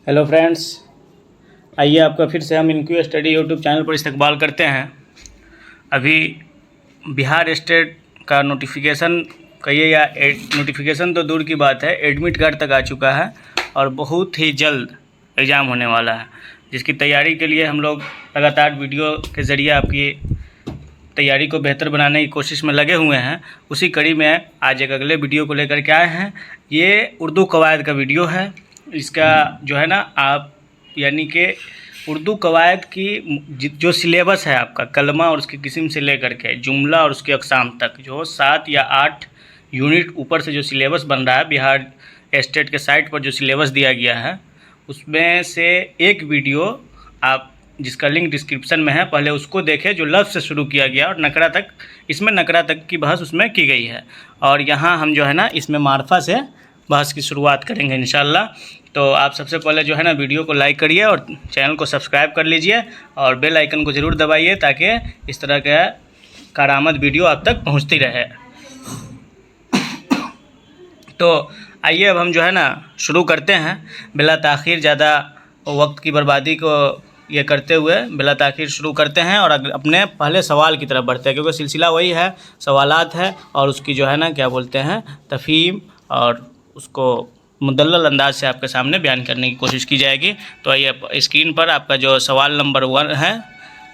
Hello friends, आइए आपका फिर से हम इनक्यू स्टडी यूट्यूब चैनल पर इस्तकबाल करते हैं। अभी बिहार स्टेट का नोटिफिकेशन कहिए या नोटिफिकेशन तो दूर की बात है, एडमिट कार्ड तक आ चुका है और बहुत ही जल्द एग्ज़ाम होने वाला है, जिसकी तैयारी के लिए हम लोग लगातार वीडियो के ज़रिए आपकी तैयारी को बेहतर बनाने की कोशिश में लगे हुए हैं। उसी कड़ी में आज एक अगले वीडियो को लेकर के आए हैं। ये उर्दू कवायद का वीडियो है। इसका जो है ना, आप यानी कि उर्दू कवायद की जो सिलेबस है आपका कलमा और उसकी किस्म से लेकर के जुमला और उसके अक़साम तक, जो 7 या 8 यूनिट ऊपर से जो सिलेबस बन रहा है बिहार स्टेट के साइट पर जो सिलेबस दिया गया है, उसमें से एक वीडियो आप जिसका लिंक डिस्क्रिप्शन में है, पहले उसको देखें, जो लफ्ज़ से शुरू किया गया और नकरा तक, इसमें नकरा तक की बहस उसमें की गई है। और यहाँ हम जो है ना, इसमें मारफा से बहस की शुरुआत करेंगे इंशाल्लाह। तो आप सबसे पहले जो है ना, वीडियो को लाइक करिए और चैनल को सब्सक्राइब कर लीजिए और बेल आइकन को ज़रूर दबाइए, ताकि इस तरह का कारामद वीडियो आप तक पहुँचती रहे। तो आइए अब हम जो है ना शुरू करते हैं, बिला ताख़ीर, ज़्यादा वक्त की बर्बादी को ये करते हुए बिला ताख़ीर शुरू करते हैं और अपने पहले सवाल की तरफ बढ़ते हैं, क्योंकि सिलसिला वही है, सवालात है और उसकी जो है ना क्या बोलते हैं तफ़हीम, और उसको मुदल्लल अंदाज से आपके सामने बयान करने की कोशिश की जाएगी। तो आइए स्क्रीन पर आपका जो सवाल नंबर 1 है,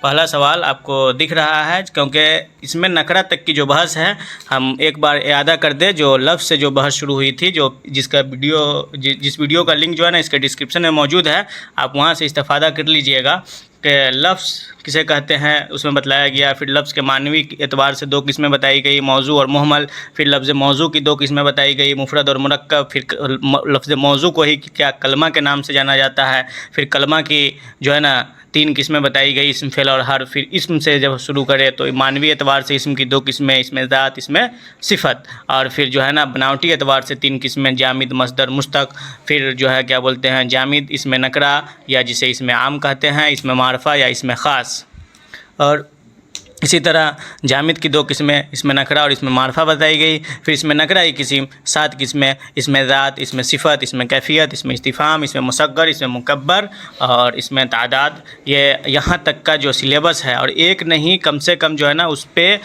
पहला सवाल आपको दिख रहा है, क्योंकि इसमें नकरा तक की जो बहस है, हम एक बार यादा कर दें, जो लफ्ज़ से जो बहस शुरू हुई थी, जो जिसका जिस वीडियो का लिंक जो है ना इसके डिस्क्रिप्शन में मौजूद है, आप वहां से इस्तेफ़ादा कर लीजिएगा कि लफ्ज़ किसे कहते हैं उसमें बतलाया गया। फिर लफ्ज़ के मानवी एतबार से 2 किस्में बताई गई, मौजू और मुहमल। फिर लफ्ज़ मौजू की 2 किस्में बताई गई, मुफरद और मुरक्कब। फिर लफ्ज़ मौजू को ही क्या कलमा के नाम से जाना जाता है। फिर कलमा की जो है ना 3 किस्में बताई गई, इसम, फ़ेल और हर्फ। फिर इसम से जब शुरू करें तो मानवी एतबार से इसम की 2 किस्में, इसमें ज़ात, इसमें सिफ़त। और फिर जो है ना बनावटी एतबार से 3 किस्में, जामिद, मस्दर, मुश्तक। फिर जो है क्या बोलते हैं जामिद, इसमें नकरा या जिसे इसमें आम कहते हैं, इसमें मारफा या इसमें ख़ास। और इसी तरह जामिद की 2 किस्में, इसमें नकरा और इसमें मारफा बताई गई। फिर इसमें नकरा की किस्म 7 किस्में, इसमें ज़ात, इसमें सिफ़त, इसमें कैफ़ियत, इसमें इस्तिफ़ाम, इसमें मुसग्गर, इसमें मुकब्बर और इसमें तादाद। ये यहाँ तक का जो सिलेबस है, और एक नहीं कम से कम जो है ना उस पर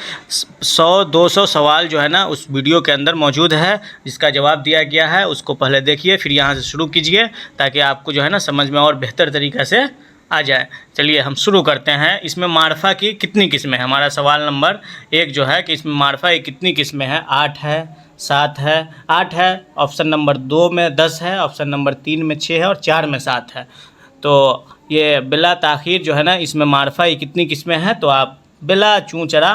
100-200 सवाल जो है ना उस वीडियो के अंदर मौजूद है, जिसका जवाब दिया गया है। उसको पहले देखिए, फिर यहाँ से शुरू कीजिए, ताकि आपको जो है ना समझ में और बेहतर तरीक़े से आ जाए। चलिए हम शुरू करते हैं। इसमें मारफा की कितनी किस्में हैं? हमारा सवाल नंबर 1 जो है कि इसमें मारफा की कितनी किस्में हैं? 8 है, 7 है, 8 है, ऑप्शन नंबर 2 में 10 है, ऑप्शन नंबर 3 में 6 है और 4 में 7 है। तो ये बिला ताख़ीर जो है ना, इसमें मारफा की कितनी किस्में हैं? तो आप बिला चूँ चरा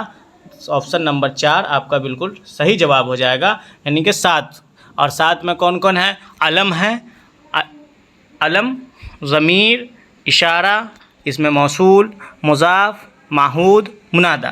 ऑप्शन नंबर 4 आपका बिल्कुल सही जवाब हो जाएगा, यानी कि 7। और 7 में कौन कौन है? अलम है, अलम, ज़मीर, इशारा, इसमें मौसूल, मुज़ाफ़, माहूद, मुनादा।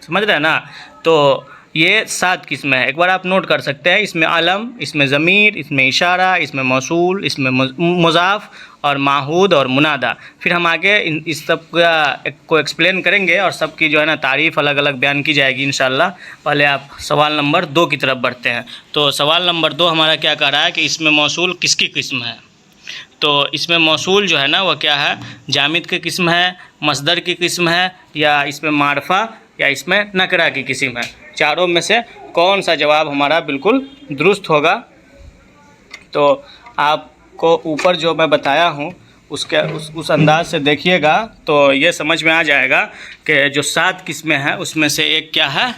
समझ रहे हैं ना? तो ये 7 किस्में हैं, एक बार आप नोट कर सकते हैं। इसमें अलम, इसमें ज़मीर, इसमें इशारा, इसमें मौसूल, इसमें मुज़ाफ़ और माहूद और मुनादा। फिर हम आगे इस सब को एक्सप्लेन करेंगे और सब की जो है ना तारीफ़ अलग अलग बयान की जाएगी इंशाल्लाह। पहले आप सवाल नंबर 2 की तरफ बढ़ते हैं। तो सवाल नंबर 2 हमारा क्या कह रहा है कि इसमें मौसूल किसकी किस्म है? तो इसमें मौसूल जो है ना वह क्या है? जामिद की किस्म है, मस्दर की किस्म है, या इसमें मारफा या इसमें नकरा की किस्म है। चारों में से कौन सा जवाब हमारा बिल्कुल दुरुस्त होगा? तो आपको ऊपर जो मैं बताया हूँ उसके उस अंदाज से देखिएगा तो ये समझ में आ जाएगा कि जो 7 किस्में हैं उसमें से एक क्या है?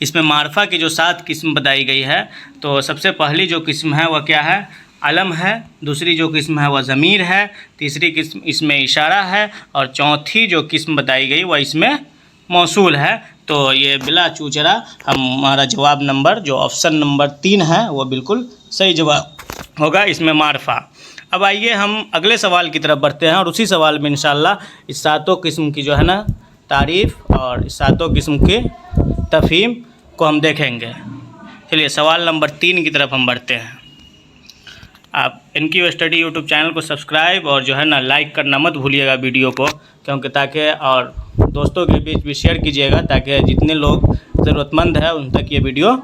इसमें मारफा की जो 7 किस्म बताई गई है, तो सबसे पहली जो किस्म है वह क्या है? अलम है। दूसरी जो किस्म है वह ज़मीर है। तीसरी किस्म इसमें इशारा है और चौथी जो किस्म बताई गई वह इसमें मौसूल है। तो ये बिला चूचरा हमारा जवाब नंबर जो ऑप्शन नंबर 3 है वो बिल्कुल सही जवाब होगा, इसमें मारफा। अब आइए हम अगले सवाल की तरफ बढ़ते हैं और उसी सवाल में इंशाल्लाह इस 7 किस्म की जो है ना तारीफ़ और इस 7 किस्म के तफ़हीम को हम देखेंगे। चलिए सवाल नंबर 3 की तरफ हम बढ़ते हैं। आप इनक्यू स्टडी यूट्यूब चैनल को सब्सक्राइब और जो है ना लाइक करना मत भूलिएगा वीडियो को, क्योंकि ताकि और दोस्तों के बीच भी शेयर कीजिएगा, ताकि जितने लोग ज़रूरतमंद हैं उन तक ये वीडियो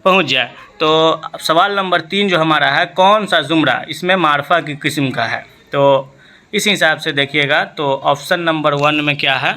पहुंच जाए। तो सवाल नंबर 3 जो हमारा है, कौन सा ज़ुमरा इसमें मारफा की किस्म का है। तो इस हिसाब से देखिएगा तो ऑप्शन नंबर 1 में क्या है,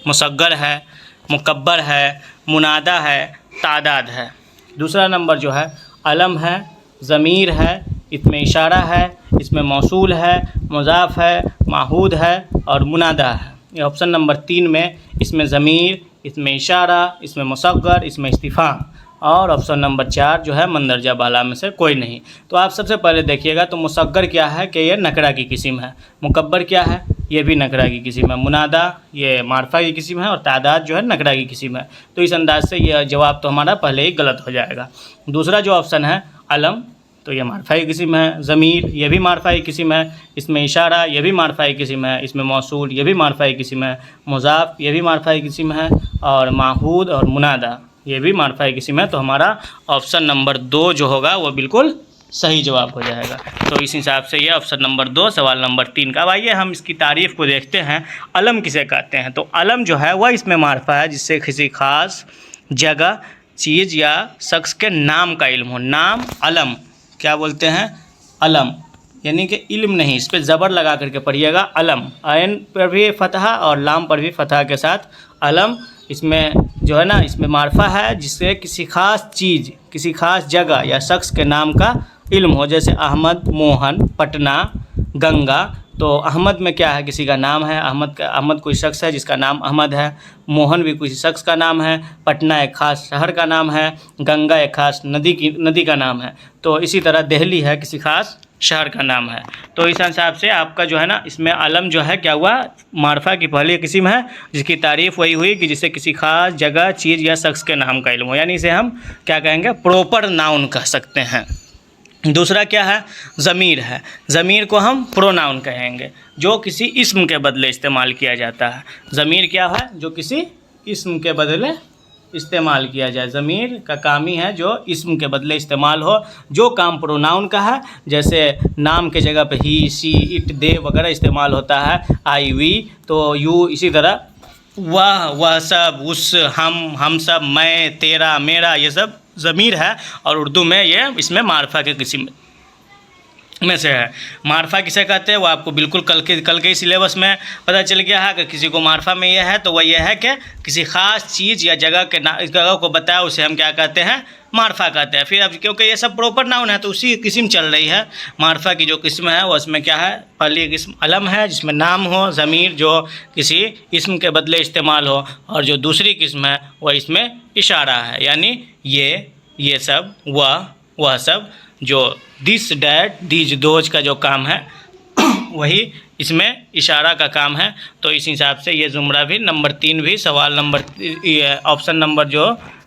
मुसग्गर है, मुकब्बर है, मुनादा है, तादाद है। दूसरा नंबर जो है अलम है, ज़मीर है, इसमें इशारा है, इसमें मौसूल है, मुज़ाफ़ है, माहूद है और मुनादा है। ये ऑप्शन नंबर 3 में इसमें ज़मीर, इसमें इशारा, इसमें मुसग्गर, इसमें इस्तिफ़ाम और ऑप्शन नंबर 4 जो है मंदरजा बाला में से कोई नहीं। तो आप सबसे पहले देखिएगा तो मुसग्गर क्या है कि ये नकरा की किस्म है, मुकब्बर क्या है, ये भी नकरा की किस्म है, मुनादा ये मारफा की किस्म है और तादाद जो है नकरा की किस्म है। तो इस अंदाज से यह जवाब तो हमारा पहले ही गलत हो जाएगा। दूसरा जो ऑप्शन है अलम, तो ये मारफा की किस्म है, ज़मीर ये भी मारफा की किस्म है, इसमें इशारा ये भी मारफा की किस्म है, इसमें मौसूल ये भी मारफा की किस्म है, मुज़ाफ़ ये भी मारफा की किस्म है और माहूद और मुनादा ये भी मारफा की किस्म है। तो हमारा ऑप्शन नंबर 2 जो होगा वो बिल्कुल सही जवाब हो जाएगा। तो इस हिसाब से ये ऑप्शन नंबर 2 सवाल नंबर 3 का। अब आइए हम इसकी तारीफ़ को देखते हैं, अलम किसे कहते हैं। तो अलम जो है वह इसमें मारफा है जिससे किसी ख़ास जगह, चीज़ या शख्स के नाम का इल्म हो। नाम अलम क्या बोलते हैं, अलम यानी कि इल्म नहीं, इस पर ज़बर लगा करके पढ़िएगा अलम, आयन पर भी फ़तहा और लाम पर भी फ़तहा के साथ अलम। इसमें जो है ना इसमें मारफा है जिससे किसी ख़ास चीज़, किसी ख़ास जगह या शख्स के नाम का इल्म हो, जैसे अहमद, मोहन, पटना, गंगा। तो अहमद में क्या है, किसी का नाम है, अहमद कोई शख्स है जिसका नाम अहमद है, मोहन भी किसी शख्स का नाम है, पटना एक ख़ास शहर का नाम है, गंगा एक ख़ास नदी का नाम है। तो इसी तरह दिल्ली है किसी ख़ास शहर का नाम है। तो इस हिसाब से आपका जो है ना इसमें अलम जो है क्या हुआ, मारफा की पहली किस्म है जिसकी तारीफ़ वही हुई कि जिससे किसी ख़ास जगह, चीज़ या शख्स के नाम का इल्म हो, यानी इसे हम क्या कहेंगे, प्रॉपर नाउन कह सकते हैं। दूसरा क्या है, ज़मीर है। ज़मीर को हम प्रोनाउन कहेंगे जो किसी इस्म के बदले इस्तेमाल किया जाता है। ज़मीर क्या है, जो किसी इस्म के बदले इस्तेमाल किया जाए। ज़मीर का काम ही है जो इस्म के बदले इस्तेमाल हो, जो काम प्रोनाउन का है, जैसे नाम के जगह पे ही, शी, इट, दे वगैरह इस्तेमाल होता है, आई, वी, तो यू, इसी तरह वह सब, उस, हम सब, मैं, तेरा, मेरा, ये सब ज़मीर है और उर्दू में ये इसमें मारफा के किस्म में से है। मारफा किसे कहते हैं वो आपको बिल्कुल कल के सिलेबस में पता चल गया है। अगर किसी को मारफा में यह है तो वह यह है कि किसी ख़ास चीज़ या जगह को बताया उसे हम क्या कहते हैं, मारफा कहते हैं। फिर अब क्योंकि ये सब प्रॉपर नाउन है तो उसी किस्म चल रही है। मारफा की जो किस्म है वो इसमें क्या है, पहली किस्म अलम है जिसमें नाम हो, ज़मीर जो किसी इस्म के बदले इस्तेमाल हो, और जो दूसरी किस्म है वह इसमें इशारा है, यानी ये सब, वह सब, जो दिस, डैट, दीज, दोज का जो काम है वही इसमें इशारा का काम है। तो इस हिसाब से ये ज़ुमरा भी नंबर 3 भी सवाल नंबर ऑप्शन नंबर जो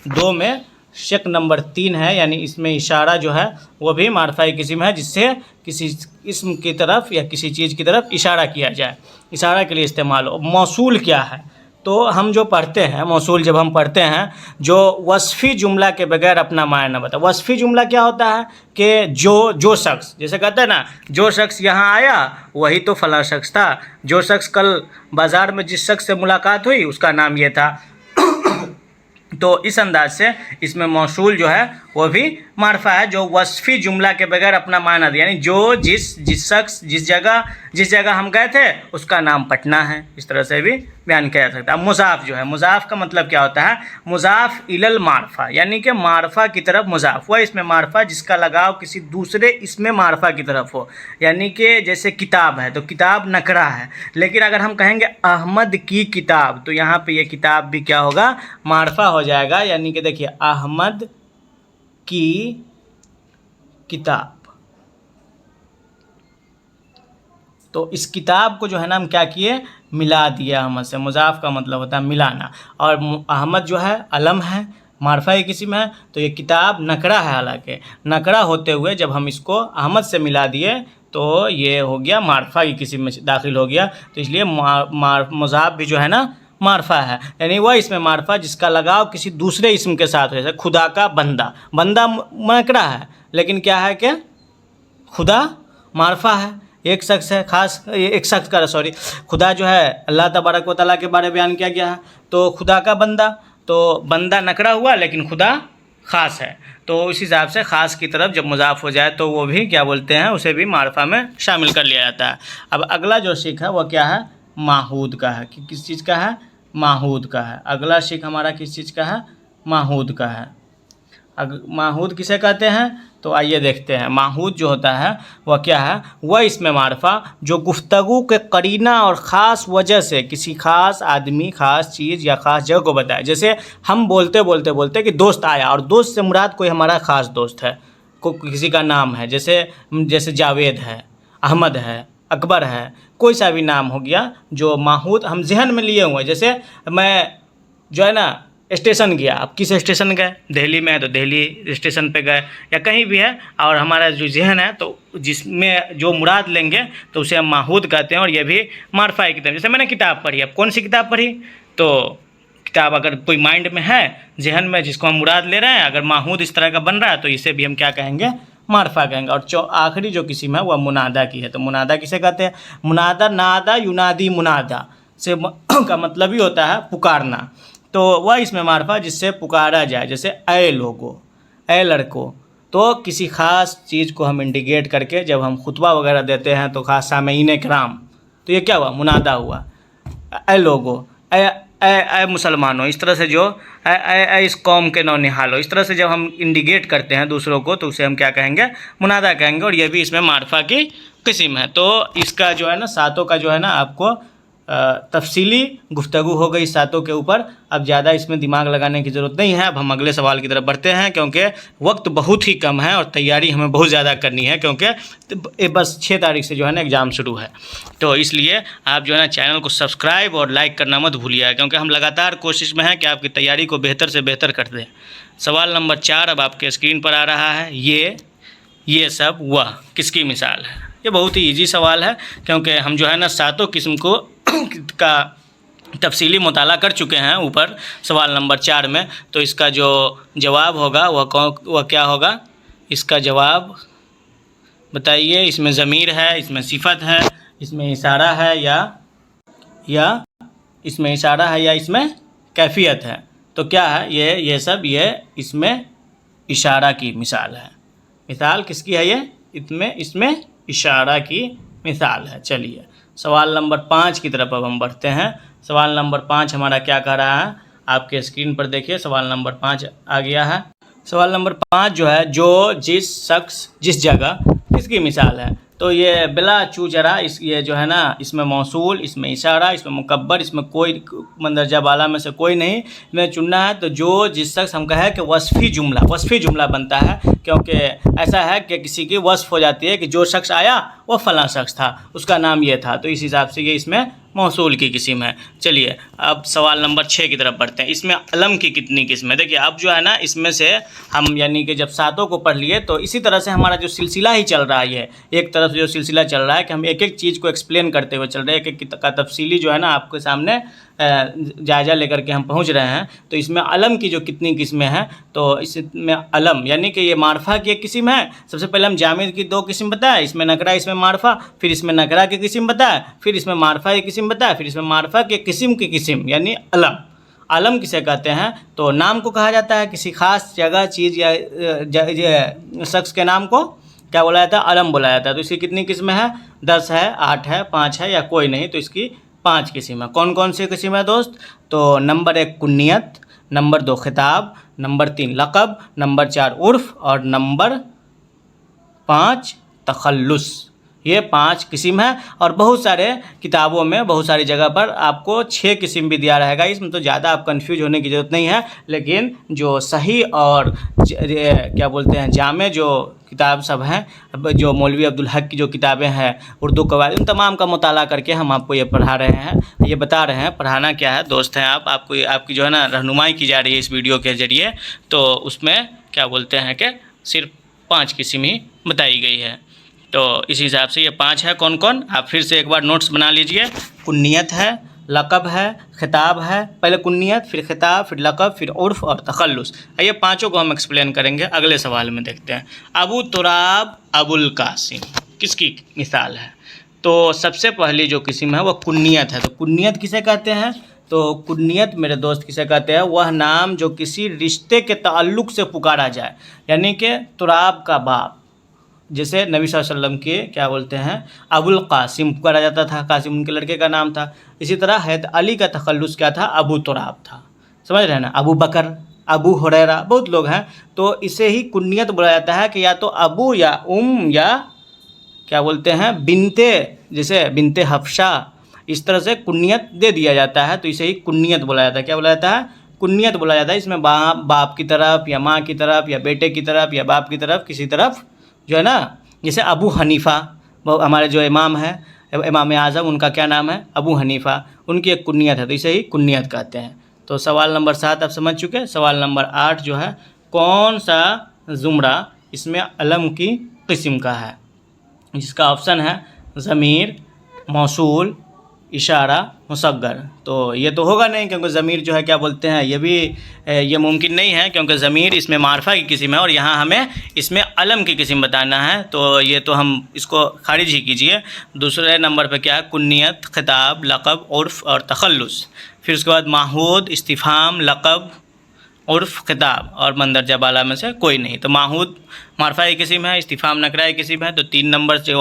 2 में शक नंबर 3 है, यानी इसमें इशारा जो है वो भी मारफाई किस्म है जिससे किसी इस्म की तरफ या किसी चीज़ की तरफ इशारा किया जाए, इशारा के लिए इस्तेमाल हो। मौसूल क्या है, तो हम जो पढ़ते हैं मौसूल, जब हम पढ़ते हैं जो वस्फ़ी जुमला के बगैर अपना मायना न बता। वस्फ़ी जुमला क्या होता है कि जो शख्स, जैसे कहते हैं ना, जो शख्स यहाँ आया वही तो फलां शख्स था, जो शख्स कल बाज़ार में जिस शख्स से मुलाकात हुई उसका नाम ये था। तो इस अंदाज से इसमें मौसूल जो है वो भी मारफा है जो वस्फ़ी जुमला के बगैर अपना मायना दे, यानी जो जिस शख्स जिस जगह हम गए थे उसका नाम पटना है, इस तरह से भी बयान किया जा सकता है। मुज़ाफ़ जो है, मुज़ाफ़ का मतलब क्या होता है, मुज़ाफ़ इलल मारफा, यानी कि मारफा की तरफ मुज़ाफ़, वह इसमें मारफा जिसका लगाव किसी दूसरे इसमें मारफा की तरफ हो। यानी कि जैसे किताब है तो किताब नकरा है, लेकिन अगर हम कहेंगे अहमद की किताब तो यहाँ पे ये किताब भी क्या होगा, मारफा हो जाएगा। यानी कि देखिए अहमद की किताब, तो इस किताब को जो है ना हम क्या किए, मिला दिया अहमद से। मुज़ाफ़ का मतलब होता है मिलाना, और अहमद जो है अलम है, मारफा की किस्म है, तो ये किताब नकरा है, हालांकि नकरा होते हुए जब हम इसको अहमद से मिला दिए तो ये हो गया मारफा की किस्म में दाखिल हो गया। तो इसलिए मुज़ाफ़ भी जो है ना मारफा है, यानी वह इसमें मारफा जिसका लगाव किसी दूसरे इसम के साथ हो, जैसे खुदा का बंदा, बंदा नकरा है लेकिन क्या है कि खुदा मारफा है, एक शख्स है, खास एक शख्स का, सॉरी, खुदा जो है अल्लाह तबारक व तआला के बारे में बयान किया गया है, तो खुदा का बंदा, तो बंदा नकरा हुआ लेकिन खुदा ख़ास है। तो उस हिसाब से ख़ास की तरफ जब मुज़ाफ़ हो जाए तो वो भी क्या बोलते हैं, उसे भी मारफा में शामिल कर लिया जाता है। अब अगला जो शिक है वह क्या है, माहूद का है। कि किस चीज़ का है, माहूद का है। अगला शिक हमारा किस चीज़ का है, माहूद का है। माहूद किसे कहते हैं, तो आइए देखते हैं। माहूद जो होता है वह क्या है, वह इसमें मारफा जो गुफ्तगू के करीना और ख़ास वजह से किसी ख़ास आदमी, ख़ास चीज़ या ख़ास जगह को बताए। जैसे हम बोलते बोलते बोलते कि दोस्त आया, और दोस्त से मुराद कोई हमारा ख़ास दोस्त है, को किसी का नाम है, जैसे जावेद है, अहमद है, अकबर है, कोई सा भी नाम हो गया जो माहूद हम जहन में लिए हुए। जैसे मैं जो है ना स्टेशन गया, आप किस स्टेशन गए, दिल्ली में है तो दिल्ली स्टेशन पे गए, या कहीं भी है, और हमारा जो जहन है तो जिसमें जो मुराद लेंगे तो उसे हम माहूद कहते हैं। और ये भी मारफा की तरह। जैसे मैंने किताब पढ़ी, अब कौन सी किताब पढ़ी, तो किताब अगर कोई माइंड में है, जहन में, जिसको हम मुराद ले रहे हैं, अगर माहूद इस तरह का बन रहा है तो इसे भी हम क्या कहेंगे, मारफा कहेंगे। और आखिरी जो किस्म है वह मुनादा की है। तो मुनादा किसे कहते हैं, मुनादा, नादा युनादी मुनादा से का मतलब ही होता है पुकारना। तो वह इसमें मारफा जिससे पुकारा जाए। जैसे ऐ लोगो, ऐ लड़को, तो किसी ख़ास चीज़ को हम इंडिकेट करके जब हम खुतबा वगैरह देते हैं तो ख़ास सामईन कराम, तो ये क्या हुआ, मुनादा हुआ। ऐ लोगो, ऐ मुसलमानों, इस तरह से जो ऐ इस कौम के नौनिहालो, इस तरह से जब हम इंडिकेट करते हैं दूसरों को तो उसे हम क्या कहेंगे, मुनादा कहेंगे। और ये भी इसमें मारफा की किस्म है। तो इसका जो है ना सातों का जो है ना आपको तफसीली गुफ्तगू हो गई सातों के ऊपर। अब ज़्यादा इसमें दिमाग लगाने की ज़रूरत नहीं है। अब हम अगले सवाल की तरफ बढ़ते हैं, क्योंकि वक्त बहुत ही कम है और तैयारी हमें बहुत ज़्यादा करनी है, क्योंकि बस 6 तारीख से जो है ना एग्ज़ाम शुरू है। तो इसलिए आप जो है ना चैनल को सब्सक्राइब और लाइक करना मत भूलिएगा, क्योंकि हम लगातार कोशिश में हैं कि आपकी तैयारी को बेहतर से बेहतर कर दें। सवाल नंबर 4 अब आपके स्क्रीन पर आ रहा है। ये सब वह किसकी मिसाल है। ये बहुत ही ईजी सवाल है, क्योंकि हम जो है ना सातों किस्म को का तफसीली मुताला कर चुके हैं ऊपर सवाल नंबर 4 में। तो इसका जो जवाब होगा वह क्या होगा, इसका जवाब बताइए। इसमें ज़मीर है, इसमें सिफत है, इसमें इशारा है या इसमें इशारा है या इसमें कैफियत है। तो क्या है ये सब, ये इसमें इशारा की मिसाल है। मिसाल किसकी है ये, इसमें इशारा की मिसाल है। चलिए सवाल नंबर 5 की तरफ अब हम बढ़ते हैं। सवाल नंबर 5 हमारा क्या कह रहा है, आपके स्क्रीन पर देखिए। सवाल नंबर 5 आ गया है। सवाल नंबर 5 जो है, जो जिस शख्स जिस जगह किसकी मिसाल है। तो ये बिला चूचरा, ये जो है ना इसमें मौसूल, इसमें इशारा, इसमें मुकब्बर, इसमें कोई मंदरजा बाला में से कोई नहीं में चुनना है। तो जो जिस शख्स हम कहें कि वस्फ़ी जुमला बनता है, क्योंकि ऐसा है कि किसी की वस्फ़ हो जाती है कि जो शख्स आया वो फ़लाँ शख्स था, उसका नाम ये था। तो इस हिसाब से ये इसमें मौसूल की किस्म है। चलिए अब सवाल नंबर 6 की तरफ बढ़ते हैं। इसमें अलम की कितनी किस्म है। देखिए अब जो है ना इसमें से हम यानी कि जब सातों को पढ़ लिए तो इसी तरह से हमारा जो सिलसिला ही चल रहा है, ये एक तरफ जो सिलसिला चल रहा है कि हम एक एक चीज़ को एक्सप्लेन करते हुए चल रहे हैं, एक एक का तफसीली जो है ना आपके सामने जायज़ा लेकर के हम पहुंच रहे हैं। तो इसमें अलम की जो कितनी किस्में हैं, तो इसमें अलम यानी कि ये मारफा की एक किस्म है। सबसे पहले हम जामिद की 2 किस्म बताए, इसमें नकरा, इसमें मारफा, फिर इसमें नकरा की किस्म बताए, फिर इसमें मारफा की किस्म बताए, फिर इसमें मारफा की किस्म यानी अलम। अलम किसे कहते हैं, तो नाम को कहा जाता है, किसी खास जगह, चीज़ या शख्स के नाम को क्या बोला जाता है, अलम बोला जाता है। तो इसकी कितनी किस्में हैं, 10 है, 8 है, 5 है या कोई नहीं। तो इसकी 5 किस्म है। कौन कौन सी किस्म है दोस्त, तो नंबर 1 कुन्नियत, नंबर 2 खिताब, नंबर 3 लक़ब, नंबर 4 उर्फ़ और नंबर 5 तखल्लुस। ये 5 किस्म है। और बहुत सारे किताबों में बहुत सारी जगह पर आपको 6 किस्म भी दिया रहेगा। इसमें तो ज़्यादा आप कंफ्यूज होने की ज़रूरत नहीं है, लेकिन जो सही और क्या बोलते हैं जामे जो किताब सब हैं, जो मौलवी अब्दुल हक की जो किताबें हैं उर्दू कवायद, उन तमाम का मुताला करके हम आपको ये पढ़ा रहे हैं, ये बता रहे हैं। पढ़ाना क्या है दोस्त हैं आपको आपकी जो है ना रहनुमाई की जा रही है इस वीडियो के ज़रिए। तो उसमें क्या बोलते हैं कि सिर्फ 5 किस्म ही बताई गई है। तो इस हिसाब से ये 5 है। कौन कौन, आप फिर से एक बार नोट्स बना लीजिए। कुन्नियत है, लक़ब है, खिताब है, पहले कुन्नियत, फिर खिताब, फिर लक़ब, फिर उर्फ़ और तखल्लुस। ये 5 को हम एक्सप्लेन करेंगे अगले सवाल में। देखते हैं अबू तुराब अबुल कासिम किसकी मिसाल है। तो सबसे पहली जो किस्म है वो कुन्नियत है। तो कुन्नियत किसे कहते हैं, तो कुन्नियत मेरे दोस्त किसे कहते हैं? वह नाम जो किसी रिश्ते के ताल्लुक़ से पुकारा जाए, यानी कि तुराब का बाप, जैसे नबी सल्लल्लाहु अलैहि वसल्लम के क्या बोलते हैं, अबुल कासिम पुकारा जाता था, कासिम उनके लड़के का नाम था। इसी तरह हैदर अली का तखल्लुस क्या था? अबू तुराब था। समझ रहे हैं ना? अबू बकर, अबू हुरैरा, बहुत लोग हैं। तो इसे ही कुन्नियत बोला जाता है कि या तो अबू या या क्या बोलते हैं बिनते, जैसे बिनते हफ्सा, इस तरह से कुन्नियत दे दिया जाता है, तो इसे ही कुन्नियत बोला जाता है। क्या बोला जाता है? कुन्नियत बोला जाता है। इसमें बाप की तरफ या माँ की तरफ या बेटे की तरफ या बाप की तरफ, किसी तरफ जो है ना, जैसे अबू हनीफ़ा, वो हमारे जो इमाम है, इमाम आज़म, उनका क्या नाम है? अबू हनीफ़ा, उनकी एक कुन्नियत है, तो इसे ही कुन्नियत कहते हैं। तो सवाल नंबर 7 आप समझ चुके हैं। सवाल नंबर 8 जो है, कौन सा ज़ुमरा इसमें अलम की किस्म का है? जिसका ऑप्शन है ज़मीर, मौसूल, इशारा, मुसग्गर। तो ये तो होगा नहीं, क्योंकि ज़मीर जो है क्या बोलते हैं, ये मुमकिन नहीं है, क्योंकि ज़मीर इसमें मारफा की किस्म है और यहाँ हमें इसमें अलम की किस्म बताना है, तो ये तो हम इसको खारिज ही कीजिए। दूसरे नंबर पे क्या है? कुन्नियत, खिताब, लक़ब, उर्फ़ और तखल्लुस। फिर उसके बाद माहूद, इस्तिफ़हाम, लक़ब, उर्फ़, खिताब और मंदरजा बाला में से कोई नहीं। तो माहूद मारफा की किस्म है, इस्तिफ़हाम नकरा की किस्म है, तो 3 नंबर से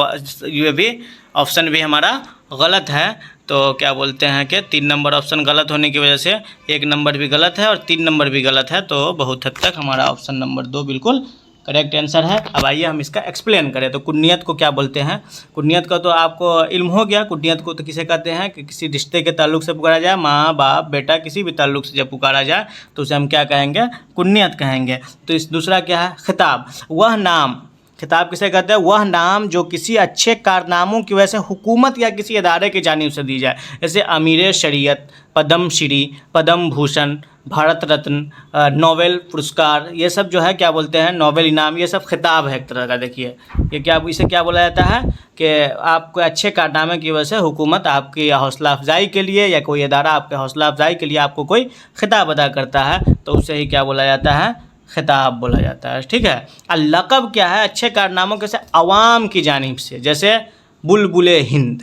ये भी ऑप्शन भी हमारा गलत है। तो क्या बोलते हैं कि 3 नंबर ऑप्शन गलत होने की वजह से 1 नंबर भी गलत है और 3 नंबर भी गलत है, तो बहुत हद तक हमारा ऑप्शन नंबर 2 बिल्कुल करेक्ट आंसर है। अब आइए हम इसका एक्सप्लेन करें। तो कुन्नियत को क्या बोलते हैं? कुन्नियत का तो आपको इल्म हो गया। कुन्नियत को तो किसे कहते हैं कि किसी रिश्ते के ताल्लुक़ से पुकारा जाए, माँ बाप बेटा किसी भी ताल्लुक़ से जब पुकारा जाए तो उसे हम क्या कहेंगे? कुन्नियत कहेंगे। तो इस दूसरा क्या है? खिताब। वह नाम, खिताब किसे कहते हैं? वह नाम जो किसी अच्छे कारनामों की वजह से हुकूमत या किसी अदारे की जानिब से दी जाए, जैसे अमीर शरीयत, पद्म श्री, पद्म भूषण, भारत रत्न, नोबेल पुरस्कार, ये सब जो है क्या बोलते हैं? नोबेल इनाम, ये सब खिताब है एक तरह का। देखिए ये क्या, इसे क्या बोला जाता है कि आपको अच्छे कारनामे की वजह से हुकूमत आपकी हौसला अफजाई के लिए या कोई अदारा आपके हौसला अफजाई के लिए आपको कोई खिताब अदा करता है, तो उसे ही क्या बोला जाता है? खिताब बोला जाता है। ठीक है। और लक़ब क्या है? अच्छे कारनामों के से अवाम की जानिब से, जैसे बुलबुले हिंद,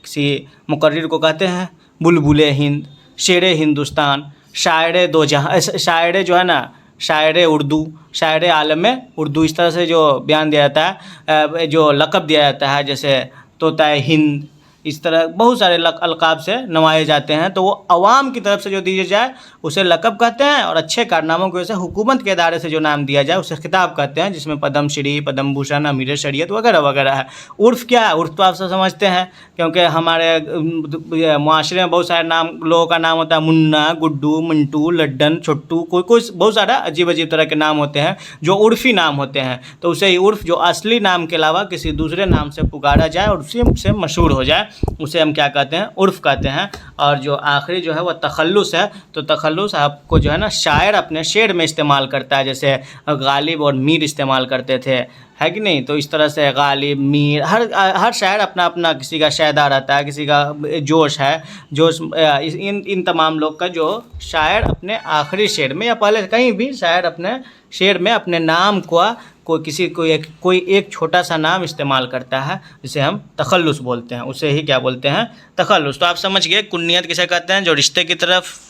किसी मुकर्रिर को कहते हैं बुलबुले हिंद, शेरे हिंदुस्तान, शायरे दो जहां, शायरे जो है ना, शायरे उर्दू, शायरे आलम उर्दू, इस तरह से जो बयान दिया जाता है, जो लक़ब दिया जाता है, जैसे तोताए हिंद, इस तरह बहुत सारे अलक़ाब से नवाए जाते हैं। तो वो अवाम की तरफ से जो दिया जाए उसे लक़ब कहते हैं, और अच्छे कारनामों की वजह से हुकूमत के इदारे से जो नाम दिया जाए उसे खिताब कहते हैं, जिसमें पद्म श्री, पद्म भूषण, अमीर शरीयत वगैरह वगैरह है। उर्फ़ क्या है? उर्फ़ तो आप सब समझते हैं, क्योंकि हमारे मुआशरे में बहुत सारे नाम, लोगों का नाम होता है मुन्ना, गुड्डू, मिंटू, लड्डन, छोट्टू, कोई बहुत सारा अजीब अजीब तरह के नाम होते हैं जो उर्फ़ी नाम होते हैं। तो उसे ही उर्फ़, जो असली नाम के अलावा किसी दूसरे नाम से पुकारा जाए और उसी से मशहूर हो जाए, उसे हम क्या कहते हैं? उर्फ़ कहते हैं। और जो आखिरी जो है वह तखल्लुस है। तो तखल्लुस आपको जो है ना शायर अपने शेर में इस्तेमाल करता है, जैसे गालिब और मीर इस्तेमाल करते थे, है कि नहीं? तो इस तरह से गालिब, मीर, हर शायर अपना अपना, किसी का शायदा रहता है, किसी का जोश है, जोश, इन तमाम लोग का जो शायर अपने आखिरी शेर में या पहले कहीं भी शायर अपने शेर में अपने नाम को कोई एक छोटा सा नाम इस्तेमाल करता है, जिसे हम तखल्लुस बोलते हैं, उसे ही क्या बोलते हैं? तखल्लुस। तो आप समझ गए कुन्नियत किसे कहते हैं? जो रिश्ते की तरफ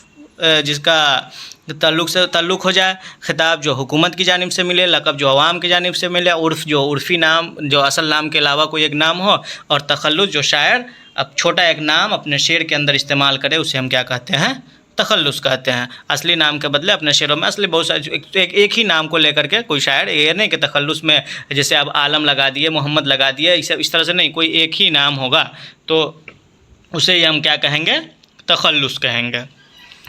जिसका ताल्लुक़ हो जाए, खिताब जो हुकूमत की जानिब से मिले, लक़ब जो अवाम की जानिब से मिले, उर्फ़ जो उर्फ़ी नाम, जो असल नाम के अलावा कोई एक नाम हो, और तखल्लुस जो शायर अब छोटा एक नाम अपने शेर के अंदर इस्तेमाल करे, उसे हम क्या कहते हैं? तखल्लुस कहते हैं। असली नाम के बदले अपने शेरों में असली बहुत सारे एक ही नाम को लेकर के कोई शायर, ये नहीं कि तखल्लुस में जैसे अब आलम लगा दिए, मोहम्मद लगा दिए, इस तरह से नहीं, कोई एक ही नाम होगा तो उसे ही हम क्या कहेंगे? तखल्लुस कहेंगे।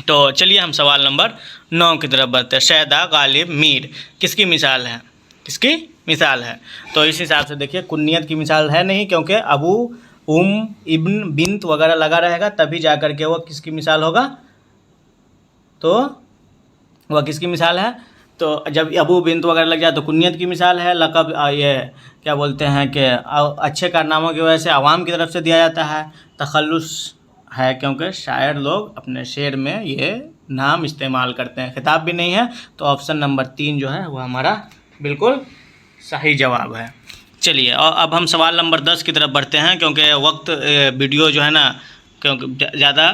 तो चलिए हम सवाल नंबर 9 की तरफ बढ़ते हैं। शैदा, गालिब, मीर किसकी मिसाल है? किसकी मिसाल है? तो इस हिसाब से देखिए कुन्नियत की मिसाल है नहीं, क्योंकि अबू, इब्न, बिन्त वगैरह लगा रहेगा, तभी जा कर के वो किसकी मिसाल होगा? तो वह किसकी मिसाल है? तो जब अबू बिन्त वगैरह लग जाए तो कुन्नियत की मिसाल है। लक़ब ये क्या बोलते हैं कि अच्छे कारनामों की वजह से आवाम की तरफ से दिया जाता है। तखल्लुस है क्योंकि शायर लोग अपने शेर में ये नाम इस्तेमाल करते हैं। खिताब भी नहीं है, तो ऑप्शन नंबर 3 जो है वो हमारा बिल्कुल सही जवाब है। चलिए और अब हम सवाल नंबर 10 की तरफ बढ़ते हैं, क्योंकि वक्त वीडियो जो है ना, क्योंकि ज़्यादा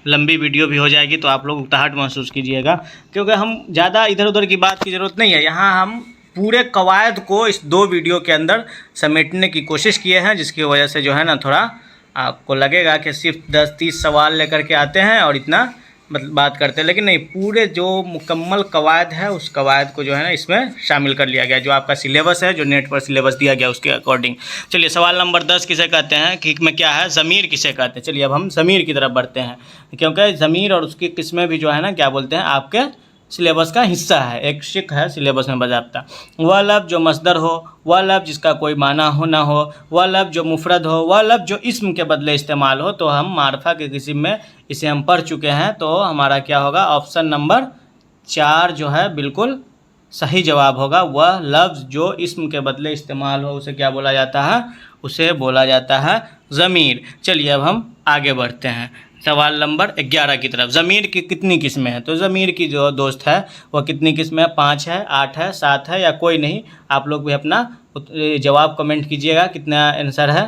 लंबी वीडियो भी हो जाएगी, तो आप लोग उकताहट महसूस कीजिएगा, क्योंकि हम ज़्यादा इधर उधर की बात की ज़रूरत नहीं है। यहाँ हम पूरे कवायद को इस 2 वीडियो के अंदर समेटने की कोशिश किए हैं, जिसकी वजह से जो है ना थोड़ा आपको लगेगा कि सिर्फ 10-30 सवाल लेकर के आते हैं और इतना मतलब बात करते हैं, लेकिन नहीं, पूरे जो मुकम्मल कवायद है उस कवायद को जो है ना इसमें शामिल कर लिया गया, जो आपका सिलेबस है, जो नेट पर सिलेबस दिया गया उसके अकॉर्डिंग। चलिए, सवाल नंबर 10 किसे कहते हैं, कि में क्या है, ज़मीर किसे कहते हैं। चलिए अब हम ज़मीर की तरफ बढ़ते हैं, क्योंकि ज़मीर और उसकी किस्में भी जो है ना क्या बोलते हैं, आपके सिलेबस का हिस्सा है, एक शिक है सिलेबस में बाज़ाब्ता। वह लफ्ज़ जो मसदर हो, वह लफ्ज़ जिसका कोई माना हो ना हो, वह लफ्ज़ जो मुफरद हो, वह लफ्ज़ जो इस्म के बदले इस्तेमाल हो। तो हम मारफा के किस्म में इसे हम पढ़ चुके हैं, तो हमारा क्या होगा, ऑप्शन नंबर 4 जो है बिल्कुल सही जवाब होगा। वह लफ्ज़ जो इस्म के बदले इस्तेमाल हो उसे क्या बोला जाता है, उसे बोला जाता है ज़मीर। चलिए अब हम आगे बढ़ते हैं सवाल नंबर 11 की तरफ। ज़मीर की कितनी किस्में हैं, तो ज़मीर की जो दोस्त है वह कितनी किस्में है, 5 है, 8 है, 7 है या कोई नहीं। आप लोग भी अपना जवाब कमेंट कीजिएगा कितना आंसर है,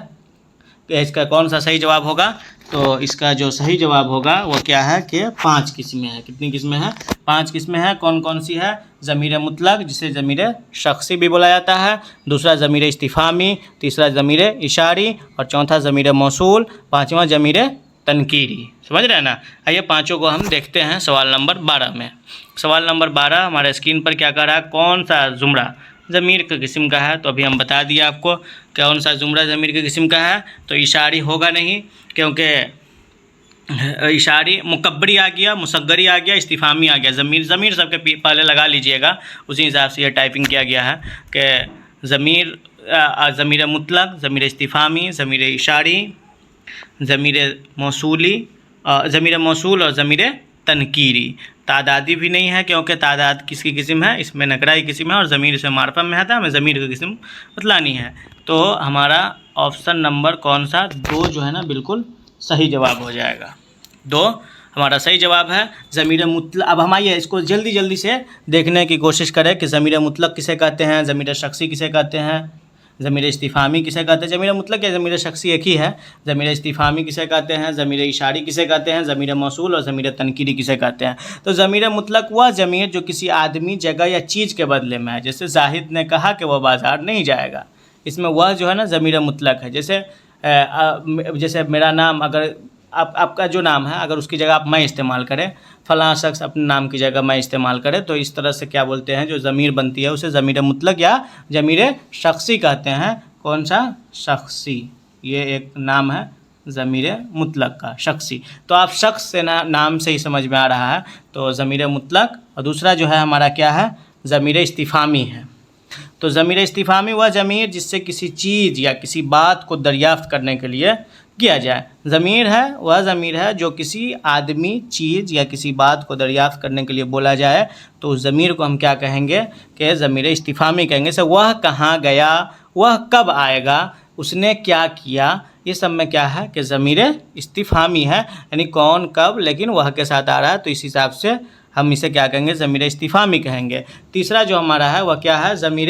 इसका कौन सा सही जवाब होगा। तो इसका जो सही जवाब होगा वो क्या है कि 5 किस्में हैं। कितनी किस्में हैं, 5 किस्में हैं। कौन कौन सी है, ज़मीर मुतलक जिसे ज़मीर शख्सी भी बोला जाता है, दूसरा ज़मीर इस्तिफ़ामी, तीसरा ज़मीर इशारी और चौथा ज़मीर मौसूल, पाँचवा ज़मीर तनकीरी। समझ रहे हैं ना। आइए पाँचों को हम देखते हैं सवाल नंबर 12 में। सवाल नंबर 12 हमारे स्क्रीन पर क्या कह रहा है, कौन सा ज़ुमरा ज़मीर के किस्म का है। तो अभी हम बता दिया आपको कौन सा ज़ुमरा ज़मीर के किस्म का है। तो इशारी होगा नहीं, क्योंकि इशारी मुकब्बरी आ गया, मुसग्गरी आ गया, इस्तिफ़ामी आ गया। ज़मीर सबके पहले लगा लीजिएगा, उसी हिसाब से ये टाइपिंग किया गया है कि ज़मीर मुतलक, ज़मीर इस्तिफ़ामी, ज़मीर इशारी, ज़मीर मौसूल और ज़मीर तनकीरी। तादादी भी नहीं है, क्योंकि तादाद किसकी किस्म है, इसमें नकराई किस्म है और ज़मीर से मारफा में आता है, हमें ज़मीर की किस्म बतलानी है। तो हमारा ऑप्शन नंबर कौन सा, 2 जो है ना बिल्कुल सही जवाब हो जाएगा। 2 हमारा सही जवाब है। ज़मीर मुतलक, अब हम आइए इसको जल्दी जल्दी से देखने की कोशिश करें कि ज़मीर मुतलक किसे कहते हैं, ज़मीर शख्सी किसे कहते हैं, ज़मीर इस्तिफ़ामी किसे कहते हैं। ज़मीर मुतलक या ज़मीर शख्सी एक ही है। ज़मीर इस्तिफ़ामी किसे कहते हैं, ज़मीर इशारी किसे कहते हैं, ज़मीर मौसूल और ज़मीर तनकीरी किसे कहते हैं। तो ज़मीर मुतलक वह ज़मीर जो किसी आदमी, जगह या चीज़ के बदले में है। जैसे जाहिद ने कहा कि वह बाज़ार नहीं जाएगा, इसमें वह जो है ना ज़मीर मुतलक है। जैसे मेरा नाम, अगर आपका जो नाम है अगर उसकी जगह आप मैं इस्तेमाल करें, फ़लाँ शख्स अपने नाम की जगह मैं इस्तेमाल करे, तो इस तरह से क्या बोलते हैं, जो ज़मीर बनती है उसे ज़मीर मुतलक या ज़मीर शख्सी कहते हैं। कौन सा, शख्सी, ये एक नाम है ज़मीर मुतलक का, शख्सी। तो आप शख्स से नाम से ही समझ में आ रहा है, तो ज़मीर मुतलक। और दूसरा जो है हमारा क्या है, ज़मीर इस्तिफ़ामी है। तो ज़मीर इस्तिफ़ामी वह ज़मीर जिससे किसी चीज़ या किसी बात को दरियाफ़्त करने के लिए किया जाए। ज़मीर है वह ज़मीर है जो किसी आदमी, चीज़ या किसी बात को दरियाफ़्त करने के लिए बोला जाए, तो उस ज़मीर को हम क्या कहेंगे कि ज़मीर इस्तिफ़ामी कहेंगे। से वह कहाँ गया, वह कब आएगा, उसने क्या किया, ये सब में क्या है कि ज़मीर इस्तिफ़ामी है, यानी कौन कब लेकिन वह के साथ आ रहा है, तो इस हिसाब से हम इसे क्या कहेंगे, ज़मीर इस्तिफ़ामी कहेंगे। तीसरा जो हमारा है वह क्या है, ज़मीर,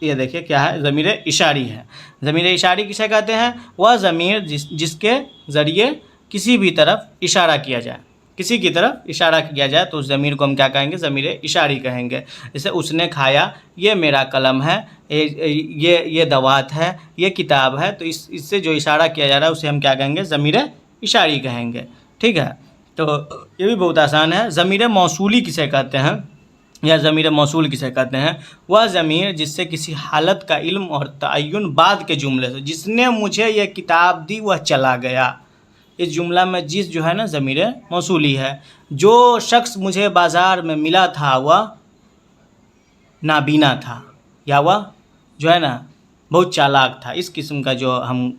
ये देखिए क्या है, ज़मीर इशारी है। ज़मीर इशारी किसे कहते हैं, वह ज़मीर जिसके ज़रिए किसी भी तरफ इशारा किया जाए, किसी की तरफ इशारा किया जाए, तो उस ज़मीर को हम क्या कहेंगे, ज़मीर इशारी कहेंगे। जैसे उसने खाया, ये मेरा कलम है, ये दवात है, ये किताब है, तो इससे जो इशारा किया जा रहा है उसे हम क्या कहेंगे, ज़मीर इशारी कहेंगे। ठीक है, तो ये भी बहुत आसान है। ज़मीर मौसूली किसे कहते हैं या ज़मीर मौसूल किसे कहते हैं, वह ज़मीर जिससे किसी हालत का इल्म और तयन बाद के जुमले से, जिसने मुझे यह किताब दी वह चला गया, इस जुमला में जिस जो है ना ज़मीर मौसूली है। जो शख्स मुझे बाज़ार में मिला था वह नाबीना था, या वह जो है ना बहुत चालाक था। इस किस्म का जो हम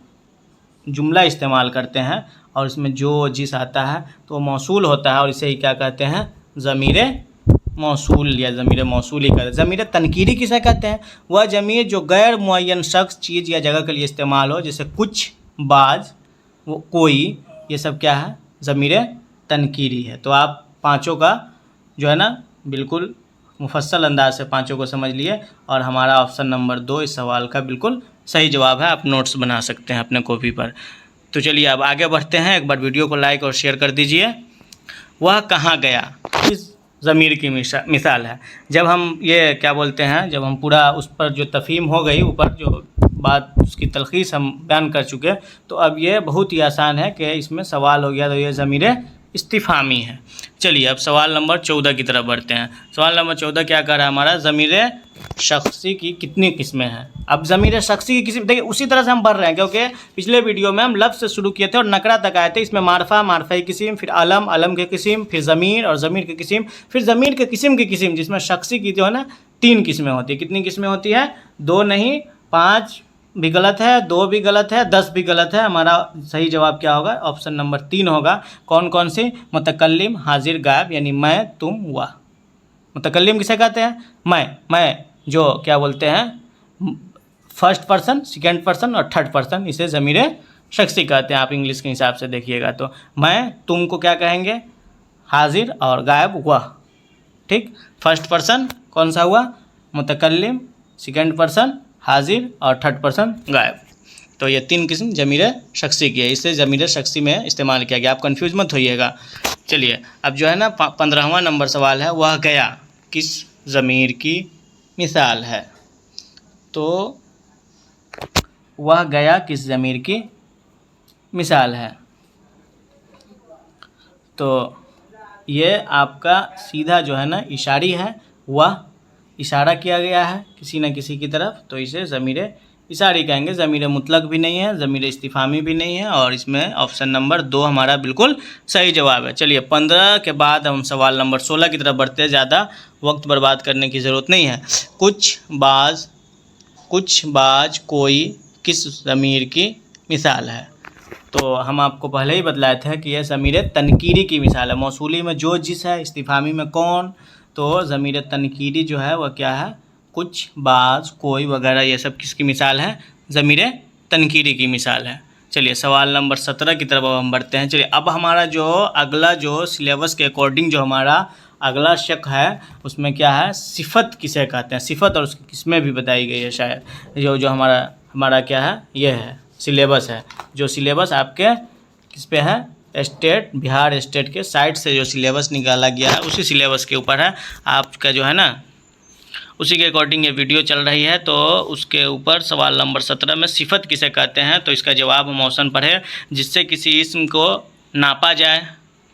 जुमला इस्तेमाल करते हैं और इसमें जो जिस आता है तो मौसूल होता है, और इसे ही क्या कहते हैं, ज़मीर मौसूल या ज़मीर मौसूली कहते हैं। ज़मीर तनकीरी किसे कहते हैं, वह ज़मीर जो गैर मुअय्यन शख्स, चीज़ या जगह के लिए इस्तेमाल हो, जैसे कुछ, बाज, वो कोई, ये सब क्या है, ज़मीर तनकीरी है। तो आप पाँचों का जो है ना बिल्कुल मुफस्सल अंदाज से पाँचों को समझ लिए, और हमारा ऑप्शन नंबर 2 इस सवाल का बिल्कुल सही जवाब है। आप नोट्स बना सकते हैं अपने कॉपी पर। तो चलिए अब आगे बढ़ते हैं, एक बार वीडियो को लाइक और शेयर कर दीजिए। वह कहाँ गया इस ज़मीर की मिसाल है। जब हम ये क्या बोलते हैं, जब हम पूरा उस पर जो तफ़हीम हो गई, ऊपर जो बात उसकी तलख़ीस हम बयान कर चुके, तो अब ये बहुत ही आसान है कि इसमें सवाल हो गया, तो ये ज़मीर इस्तिफ़ामी है। चलिए अब सवाल नंबर 14 की तरफ बढ़ते हैं। सवाल नंबर 14 क्या कर रहा है हमारा, ज़मीर शख्सी की कितनी किस्में हैं। अब ज़मीर शख्सी की किस्म देखिए, उसी तरह से हम बढ़ रहे हैं, क्योंकि पिछले वीडियो में हम लफ्ज़ से शुरू किए थे और नकरा तक आए थे। इसमें मारफा, मारफा की किस्म, फिर अलम, अलम की किस्म, फिर ज़मीर और ज़मीर की किस्म, फिर ज़मीर के किस्म की किस्म, जिसमें शख्सी की जो है ना 3 किस्में होती है। कितनी किस्में होती है, 2 नहीं, 5 भी गलत है, 2 भी गलत है, 10 भी गलत है। हमारा सही जवाब क्या होगा, ऑप्शन नंबर 3 होगा। कौन कौन सी, मुतकल्लिम, हाजिर, गायब, यानी मैं, तुम, वह। मुतकल्लिम किसे कहते हैं, मैं जो क्या बोलते हैं फर्स्ट पर्सन, सेकंड पर्सन और थर्ड पर्सन, इसे ज़मीर शख्सी कहते हैं। आप इंग्लिश के हिसाब से देखिएगा तो मैं, तुम को क्या कहेंगे, हाजिर, और गायब, वह। ठीक, फर्स्ट पर्सन कौन सा हुआ, मुतकल्लिम, सेकंड पर्सन हाजिर और थर्ड पर्सन गायब। तो ये 3 किस्म ज़मीर शख्सी की है, इसे ज़मीर शख्सी में इस्तेमाल किया गया। आप कंफ्यूज मत होइएगा। चलिए अब जो है ना 15वां नंबर सवाल है, वह गया किस ज़मीर की मिसाल है। तो वह गया किस ज़मीर की मिसाल है, तो ये आपका सीधा जो है ना इशारी है, वह इशारा किया गया है किसी न किसी की तरफ, तो इसे ज़मीर इशारी कहेंगे। ज़मीर मुतलक भी नहीं है, ज़मीर इस्तिफ़ामी भी नहीं है, और इसमें ऑप्शन नंबर 2 हमारा बिल्कुल सही जवाब है। चलिए 15 के बाद हम सवाल नंबर 16 की तरफ बढ़ते हैं। ज़्यादा वक्त बर्बाद करने की ज़रूरत नहीं है। कुछ बाज कोई किस ज़मीर की मिसाल है। तो हम आपको पहले ही बतलाए थे कि यह ज़मीर तनकीरी की मिसाल है। मौसूली में जो, जिस है, इस्तिफ़ामी में कौन, तो ज़मीर तनकीरी जो है वह क्या है, कुछ, बाज़, कोई वगैरह, ये सब किसकी मिसाल है, ज़मीर तनकीरी की मिसाल है। चलिए सवाल नंबर 17 की तरफ अब हम बढ़ते हैं। चलिए अब हमारा जो अगला जो सिलेबस के अकॉर्डिंग जो हमारा अगला शक है, उसमें क्या है, सिफ़त किसे कहते हैं। सिफ़त और उसकी किस्में भी बताई गई है शायद। जो हमारा क्या है, ये है सिलेबस है। जो सिलेबस आपके किस पे है, स्टेट, बिहार स्टेट के साइट से जो सिलेबस निकाला गया है, उसी सिलेबस के ऊपर है आपका जो है ना, उसी के अकॉर्डिंग ये वीडियो चल रही है। तो उसके ऊपर सवाल नंबर 17 में सिफ़त किसे कहते हैं, तो इसका जवाब हम ऑप्शन पर है, जिससे किसी इस्म को नापा जाए,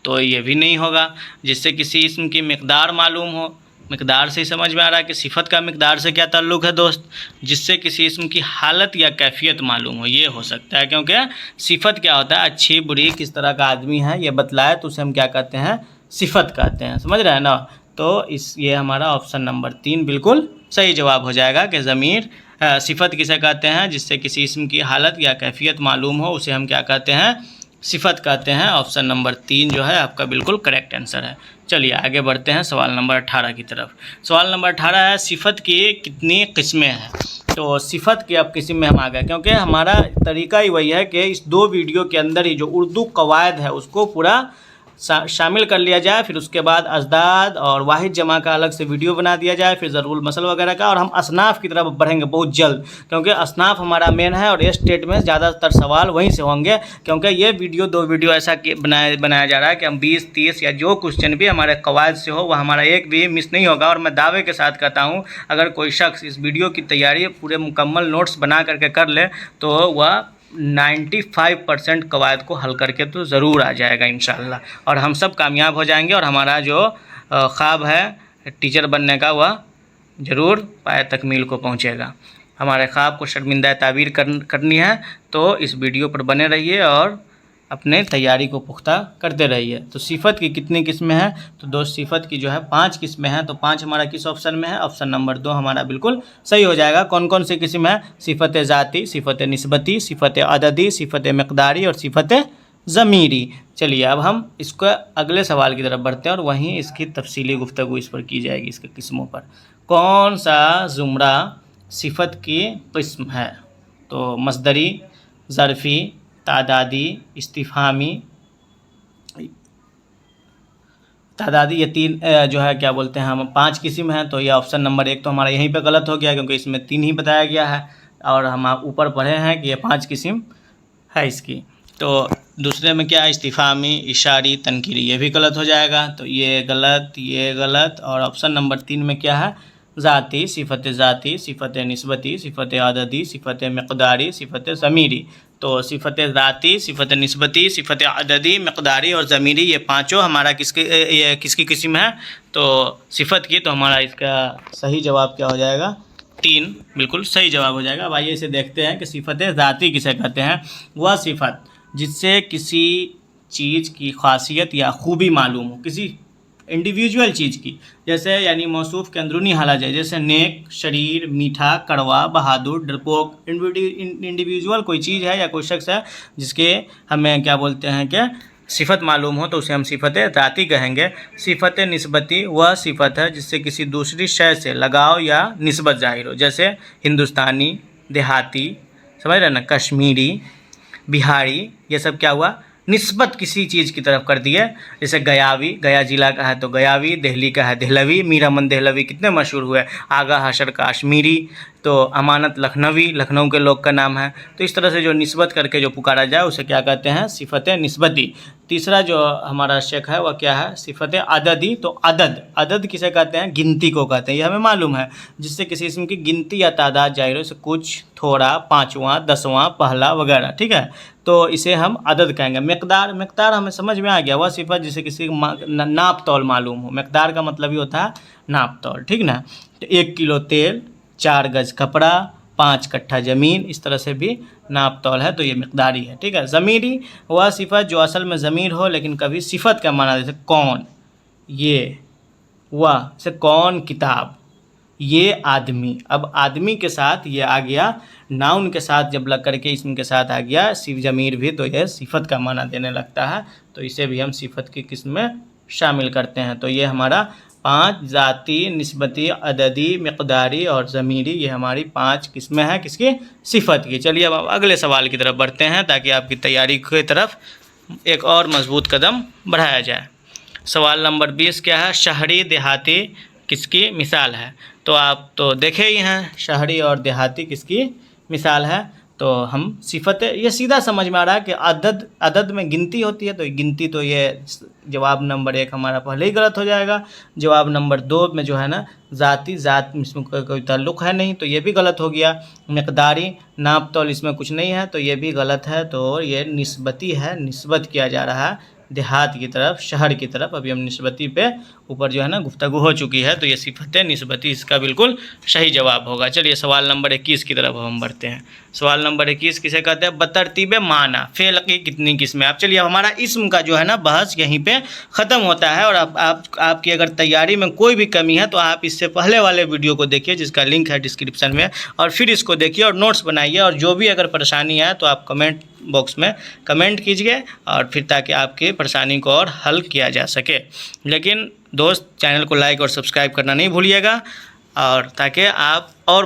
तो ये भी नहीं होगा। जिससे किसी इस्म की मिक़दार मालूम हो, मिक़दार से ही समझ में आ रहा है कि सिफ़त का मिक़दार से क्या ताल्लुक़ है दोस्त। जिससे किसी इस्म की हालत या कैफियत मालूम हो, ये हो सकता है, क्योंकि सिफ़त क्या होता है, अच्छी बुरी किस तरह का आदमी है ये बतलाए, तो उसे हम क्या कहते हैं, सिफ़त कहते हैं। समझ रहे हैं ना। तो ये हमारा ऑप्शन नंबर 3 बिल्कुल सही जवाब हो जाएगा कि ज़मीर सिफ़त किसे कहते हैं, जिससे किसी इस्म की हालत या कैफियत मालूम हो, उसे हम क्या कहते हैं, सिफ़त कहते हैं। ऑप्शन नंबर 3 जो है आपका बिल्कुल करेक्ट आंसर है। चलिए आगे बढ़ते हैं सवाल नंबर 18 की तरफ। सवाल नंबर 18 है, सिफ़त की कितनी किस्में हैं। तो सिफ़त की अब किस्म में हम आ गए, क्योंकि हमारा तरीका ही वही है कि इस 2 वीडियो के अंदर ही जो उर्दू कवायद है उसको पूरा शामिल कर लिया जाए। फिर उसके बाद अज़दाद और वाहिद जमा का अलग से वीडियो बना दिया जाए, फिर ज़रूर मसल वगैरह का, और हम असनाफ़ की तरफ बढ़ेंगे बहुत जल्द, क्योंकि असनाफ़ हमारा मेन है और ये स्टेट में ज़्यादातर सवाल वहीं से होंगे। क्योंकि ये वीडियो 2 वीडियो ऐसा बनाया जा रहा है कि हम 20-30 या जो क्वेश्चन भी हमारे कवायद से हो, वह हमारा एक भी मिस नहीं होगा। और मैं दावे के साथ कहता हूँ, अगर कोई शख्स इस वीडियो की तैयारी पूरे मुकम्मल नोट्स बना करके कर ले, तो वह 95% कवायद को हल करके तो ज़रूर आ जाएगा इंशाअल्लाह, और हम सब कामयाब हो जाएंगे, और हमारा जो ख्वाब है टीचर बनने का, वह ज़रूर पाए तकमील को पहुंचेगा। हमारे ख्वाब को शर्मिंदा ताबीर करनी है, तो इस वीडियो पर बने रहिए और अपने तैयारी को पुख्ता करते रहिए। तो सिफ़त की कितनी किस्में हैं, तो दोस्त सिफ़त की जो है 5 किस्में हैं। तो 5 हमारा किस ऑप्शन में है, ऑप्शन नंबर 2 हमारा बिल्कुल सही हो जाएगा। कौन कौन सी किस्म है, सिफ़त ज़ाती, सिफ़त निस्बती, सिफ़त अददी, सिफ़त मिक़दारी और सिफ़त ज़मीरी। चलिए अब हम इसको अगले सवाल की तरफ बढ़ते हैं, और वहीं इसकी तफसीली गुफ्तगू इस पर की जाएगी, इसके किस्मों पर। कौन सा ज़ुमरा सिफ़त की किस्म है, तो मस्दरी, ज़रफ़ी, तादादी, इस्तिफ़हामी, तादादी, ये 3 जो है क्या बोलते हैं, हम 5 किस्म हैं। तो ये ऑप्शन नंबर 1 तो हमारा यहीं पे गलत हो गया, क्योंकि इसमें 3 ही बताया गया है, और हम ऊपर पढ़े हैं कि ये 5 किस्म है इसकी। तो दूसरे में क्या है, इस्तिफ़ामी, इशारी, तनकीरी, ये भी गलत हो जाएगा। तो ये गलत। और ऑप्शन नंबर 3 में क्या है, ज़ाती, सिफ़त ज़ाती, सिफ़त निस्बती, सिफ़त अददी, सिफ़त मिक़दारी, सिफ़त ज़मीरी। तो सिफ़त ज़ाती, सिफ़त निस्बती, सिफ़त अददी, मिक़दारी और ज़मीरी, ये पाँचों हमारा किसकी किस्म है, तो सिफ़त की। तो हमारा इसका सही जवाब क्या हो जाएगा, 3 बिल्कुल सही जवाब हो जाएगा। अब आइए इसे देखते हैं कि सिफ़त ज़ाती किसे कहते हैं। वह सिफ़त जिससे किसी चीज़ की ख़ासियत या खूबी मालूम हो, किसी इंडिविजुअल चीज़ की, जैसे यानी मौसूफ़ के अंदरूनी हालत है, जैसे नेक, शरीर, मीठा, कड़वा, बहादुर, डरपोक। इंडिविजुअल कोई चीज़ है या कोई शख्स है जिसके हमें क्या बोलते हैं कि सिफ़त मालूम हो, तो उसे हम सिफ़त ज़ाती कहेंगे। सिफ़त निस्बती वह सिफ़त है जिससे किसी दूसरी शय से लगाव या निस्बत ज़ाहिर हो, जैसे हिंदुस्तानी, देहाती, समझ रहे ना, कश्मीरी, बिहारी, ये सब क्या हुआ, निस्बत किसी चीज़ की तरफ कर दिए। जैसे गयावी, गया जिला का है तो गयावी, दिल्ली का है देहलवी, मीरामन देहलवी कितने मशहूर हुए। आगा हशर काश्मीरी, तो अमानत लखनवी, लखनऊ के लोग का नाम है। तो इस तरह से जो निस्बत करके जो पुकारा जाए उसे क्या कहते हैं, सिफ़त निस्बती। तीसरा जो हमारा शेख है वह क्या है, सिफ़त अददी। तो अदद किसे कहते हैं, गिनती को कहते हैं, ये हमें मालूम है, जिससे किसी इसम की गिनती या तादाद जाहिर हो, कुछ, थोड़ा, पाँचवां, 10वां, पहला वगैरह, ठीक है। तो इसे हम अदद कहेंगे। मिक़दार हमें समझ में आ गया, वह सिफ़त जिसे किसी नाप तौल मालूम हो। मिक़दार का मतलब ही होता है नाप तौल, ठीक ना। तो 1 किलो तेल, 4 गज कपड़ा, 5 कट्ठा ज़मीन, इस तरह से भी नाप तौल है, तो ये मिक़दारी है, ठीक है। ज़मीरी वह सिफ़त जो असल में ज़मीर हो लेकिन कभी सिफ़त का माना, जैसे कौन, ये, वह, जैसे कौन किताब, ये आदमी। अब आदमी के साथ ये आ गया, नाउन के साथ जब लग करके इसम के साथ आ गया ज़मीर भी, तो यह सिफ़त का माना देने लगता है, तो इसे भी हम सिफ़त की किस्म में शामिल करते हैं। तो ये हमारा 5 ज़ाती, निस्बती, अददी, मिक़दारी और ज़मीरी, ये हमारी 5 किस्में हैं किसकी, सिफ़त की। चलिए अब अगले सवाल की तरफ बढ़ते हैं ताकि आपकी तैयारी की तरफ एक और मजबूत कदम बढ़ाया जाए। सवाल नंबर 20 क्या है, शहरी देहाती किसकी मिसाल है। तो आप तो देखे ही हैं, शहरी और देहाती किसकी मिसाल है। तो हम सिफ़त, ये सीधा समझ में आ रहा है कि अदद में गिनती होती है, तो गिनती, तो ये जवाब नंबर 1 हमारा पहले ही गलत हो जाएगा। जवाब नंबर 2 में जो है ना, ज़ाती, ज़ात इसमें कोई ताल्लुक़ है नहीं, तो ये भी गलत हो गया। मिक़दारी, नाप तौल, इसमें कुछ नहीं है, तो ये भी गलत है। तो ये निस्बती है, निस्बत किया जा रहा है देहात की तरफ, शहर की तरफ। अभी हम निस्बती पे ऊपर जो है ना गुफ्तगू हो चुकी है, तो ये सिफ़त निस्बती इसका बिल्कुल सही जवाब होगा। चलिए सवाल नंबर 21 की तरफ हम बढ़ते हैं। सवाल नंबर 21 किसे कहते हैं, बतरतीब माना फ़ेल की कितनी किस्में। आप चलिए, हमारा इसम का जो है ना बहस यहीं पे ख़त्म होता है। और आपकी अगर तैयारी में कोई भी कमी है तो आप इससे पहले वाले वीडियो को देखिए, जिसका लिंक है डिस्क्रिप्शन में, और फिर इसको देखिए और नोट्स बनाइए। और जो भी अगर परेशानी है तो आप कमेंट बॉक्स में कमेंट कीजिए, और फिर ताकि आपकी परेशानी को और हल किया जा सके। लेकिन दोस्त, चैनल को लाइक और सब्सक्राइब करना नहीं भूलिएगा, और ताकि आप और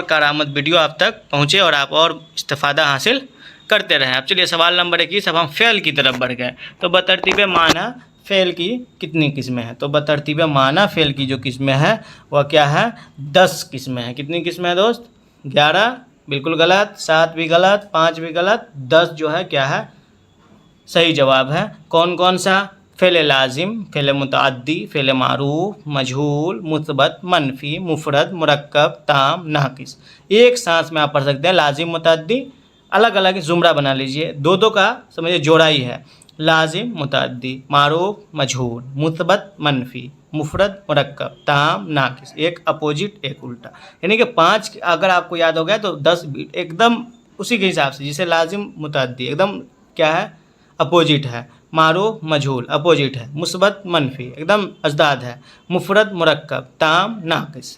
कारामद वीडियो आप तक पहुँचे और आप और इस्तिफ़ादा हासिल करते रहें। अब चलिए सवाल नंबर 21, अब हम फ़ेल की तरफ बढ़ गए। तो बतरतीब माना फ़ेल की कितनी किस्में हैं। तो बतरतीब माना फ़ेल की जो किस्में हैं वह क्या है, 10 किस्में हैं। कितनी किस्में हैं दोस्त, 11 बिल्कुल गलत, 7 भी गलत, 5 भी गलत, 10 जो है क्या है, सही जवाब है। कौन कौन सा, फ़ेल लाजिम, फ़ेल मुतअद्दी, फ़ेल मारूफ, मजहूल, मुस्बत, मनफ़ी, मुफ़रद, मुरक्कब, ताम, नाक़िस। एक सांस में आप पढ़ सकते हैं। लाजिम, मुतअद्दी, अलग अलग ज़ुमरा बना लीजिए, दो का समझिए जोड़ा ही है। लाजिम, मुतअद्दी, मारूफ, मजहूल, मुस्बत, मनफ़ी, मुफ़रद, मुरक्कब, ताम, नाक़िस। एक अपोजिट, एक उल्टा, यानी कि 5 अगर आपको याद हो गया तो 10 एकदम उसी के हिसाब से, जिसे लाजिम, मुतअद्दी एकदम क्या है, अपोजिट है। मारूफ, मजहूल अपोजिट है। मुस्बत, मनफ़ी एकदम अजदाद है। मुफ़रद, मुरक्कब, ताम, नाक़िस।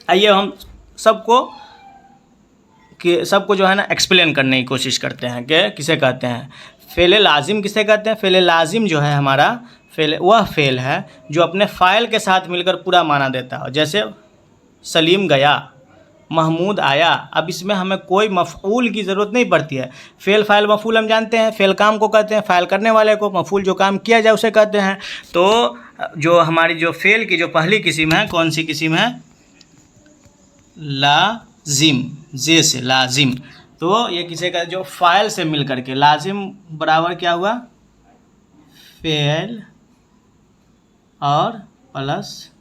आइए हम सबको जो है ना एक्सप्लेन करने की कोशिश करते हैं कि किसे कहते हैं। फ़ेल लाजिम किसे कहते हैं। फ़ेल लाजिम जो है हमारा फ़ेल, वह फ़ेल है जो अपने फ़ाइल के साथ मिलकर पूरा माना देता है। जैसे सलीम गया, महमूद आया। अब इसमें हमें कोई मफ़ऊल की ज़रूरत नहीं पड़ती है। फ़ेल, फ़ाइल, मफ़ऊल हम जानते हैं। फ़ेल काम को कहते हैं, फ़ाइल करने वाले को, मफ़ऊल जो काम किया जाए उसे कहते हैं। तो जो हमारी जो फ़ेल की जो पहली किस्म है, कौन सी किस्म है, लाजिम, जे से लाजिम। तो ये किसी का जो फ़ाइल से मिल करके, लाजिम बराबर क्या हुआ, फ़ेल और प्लस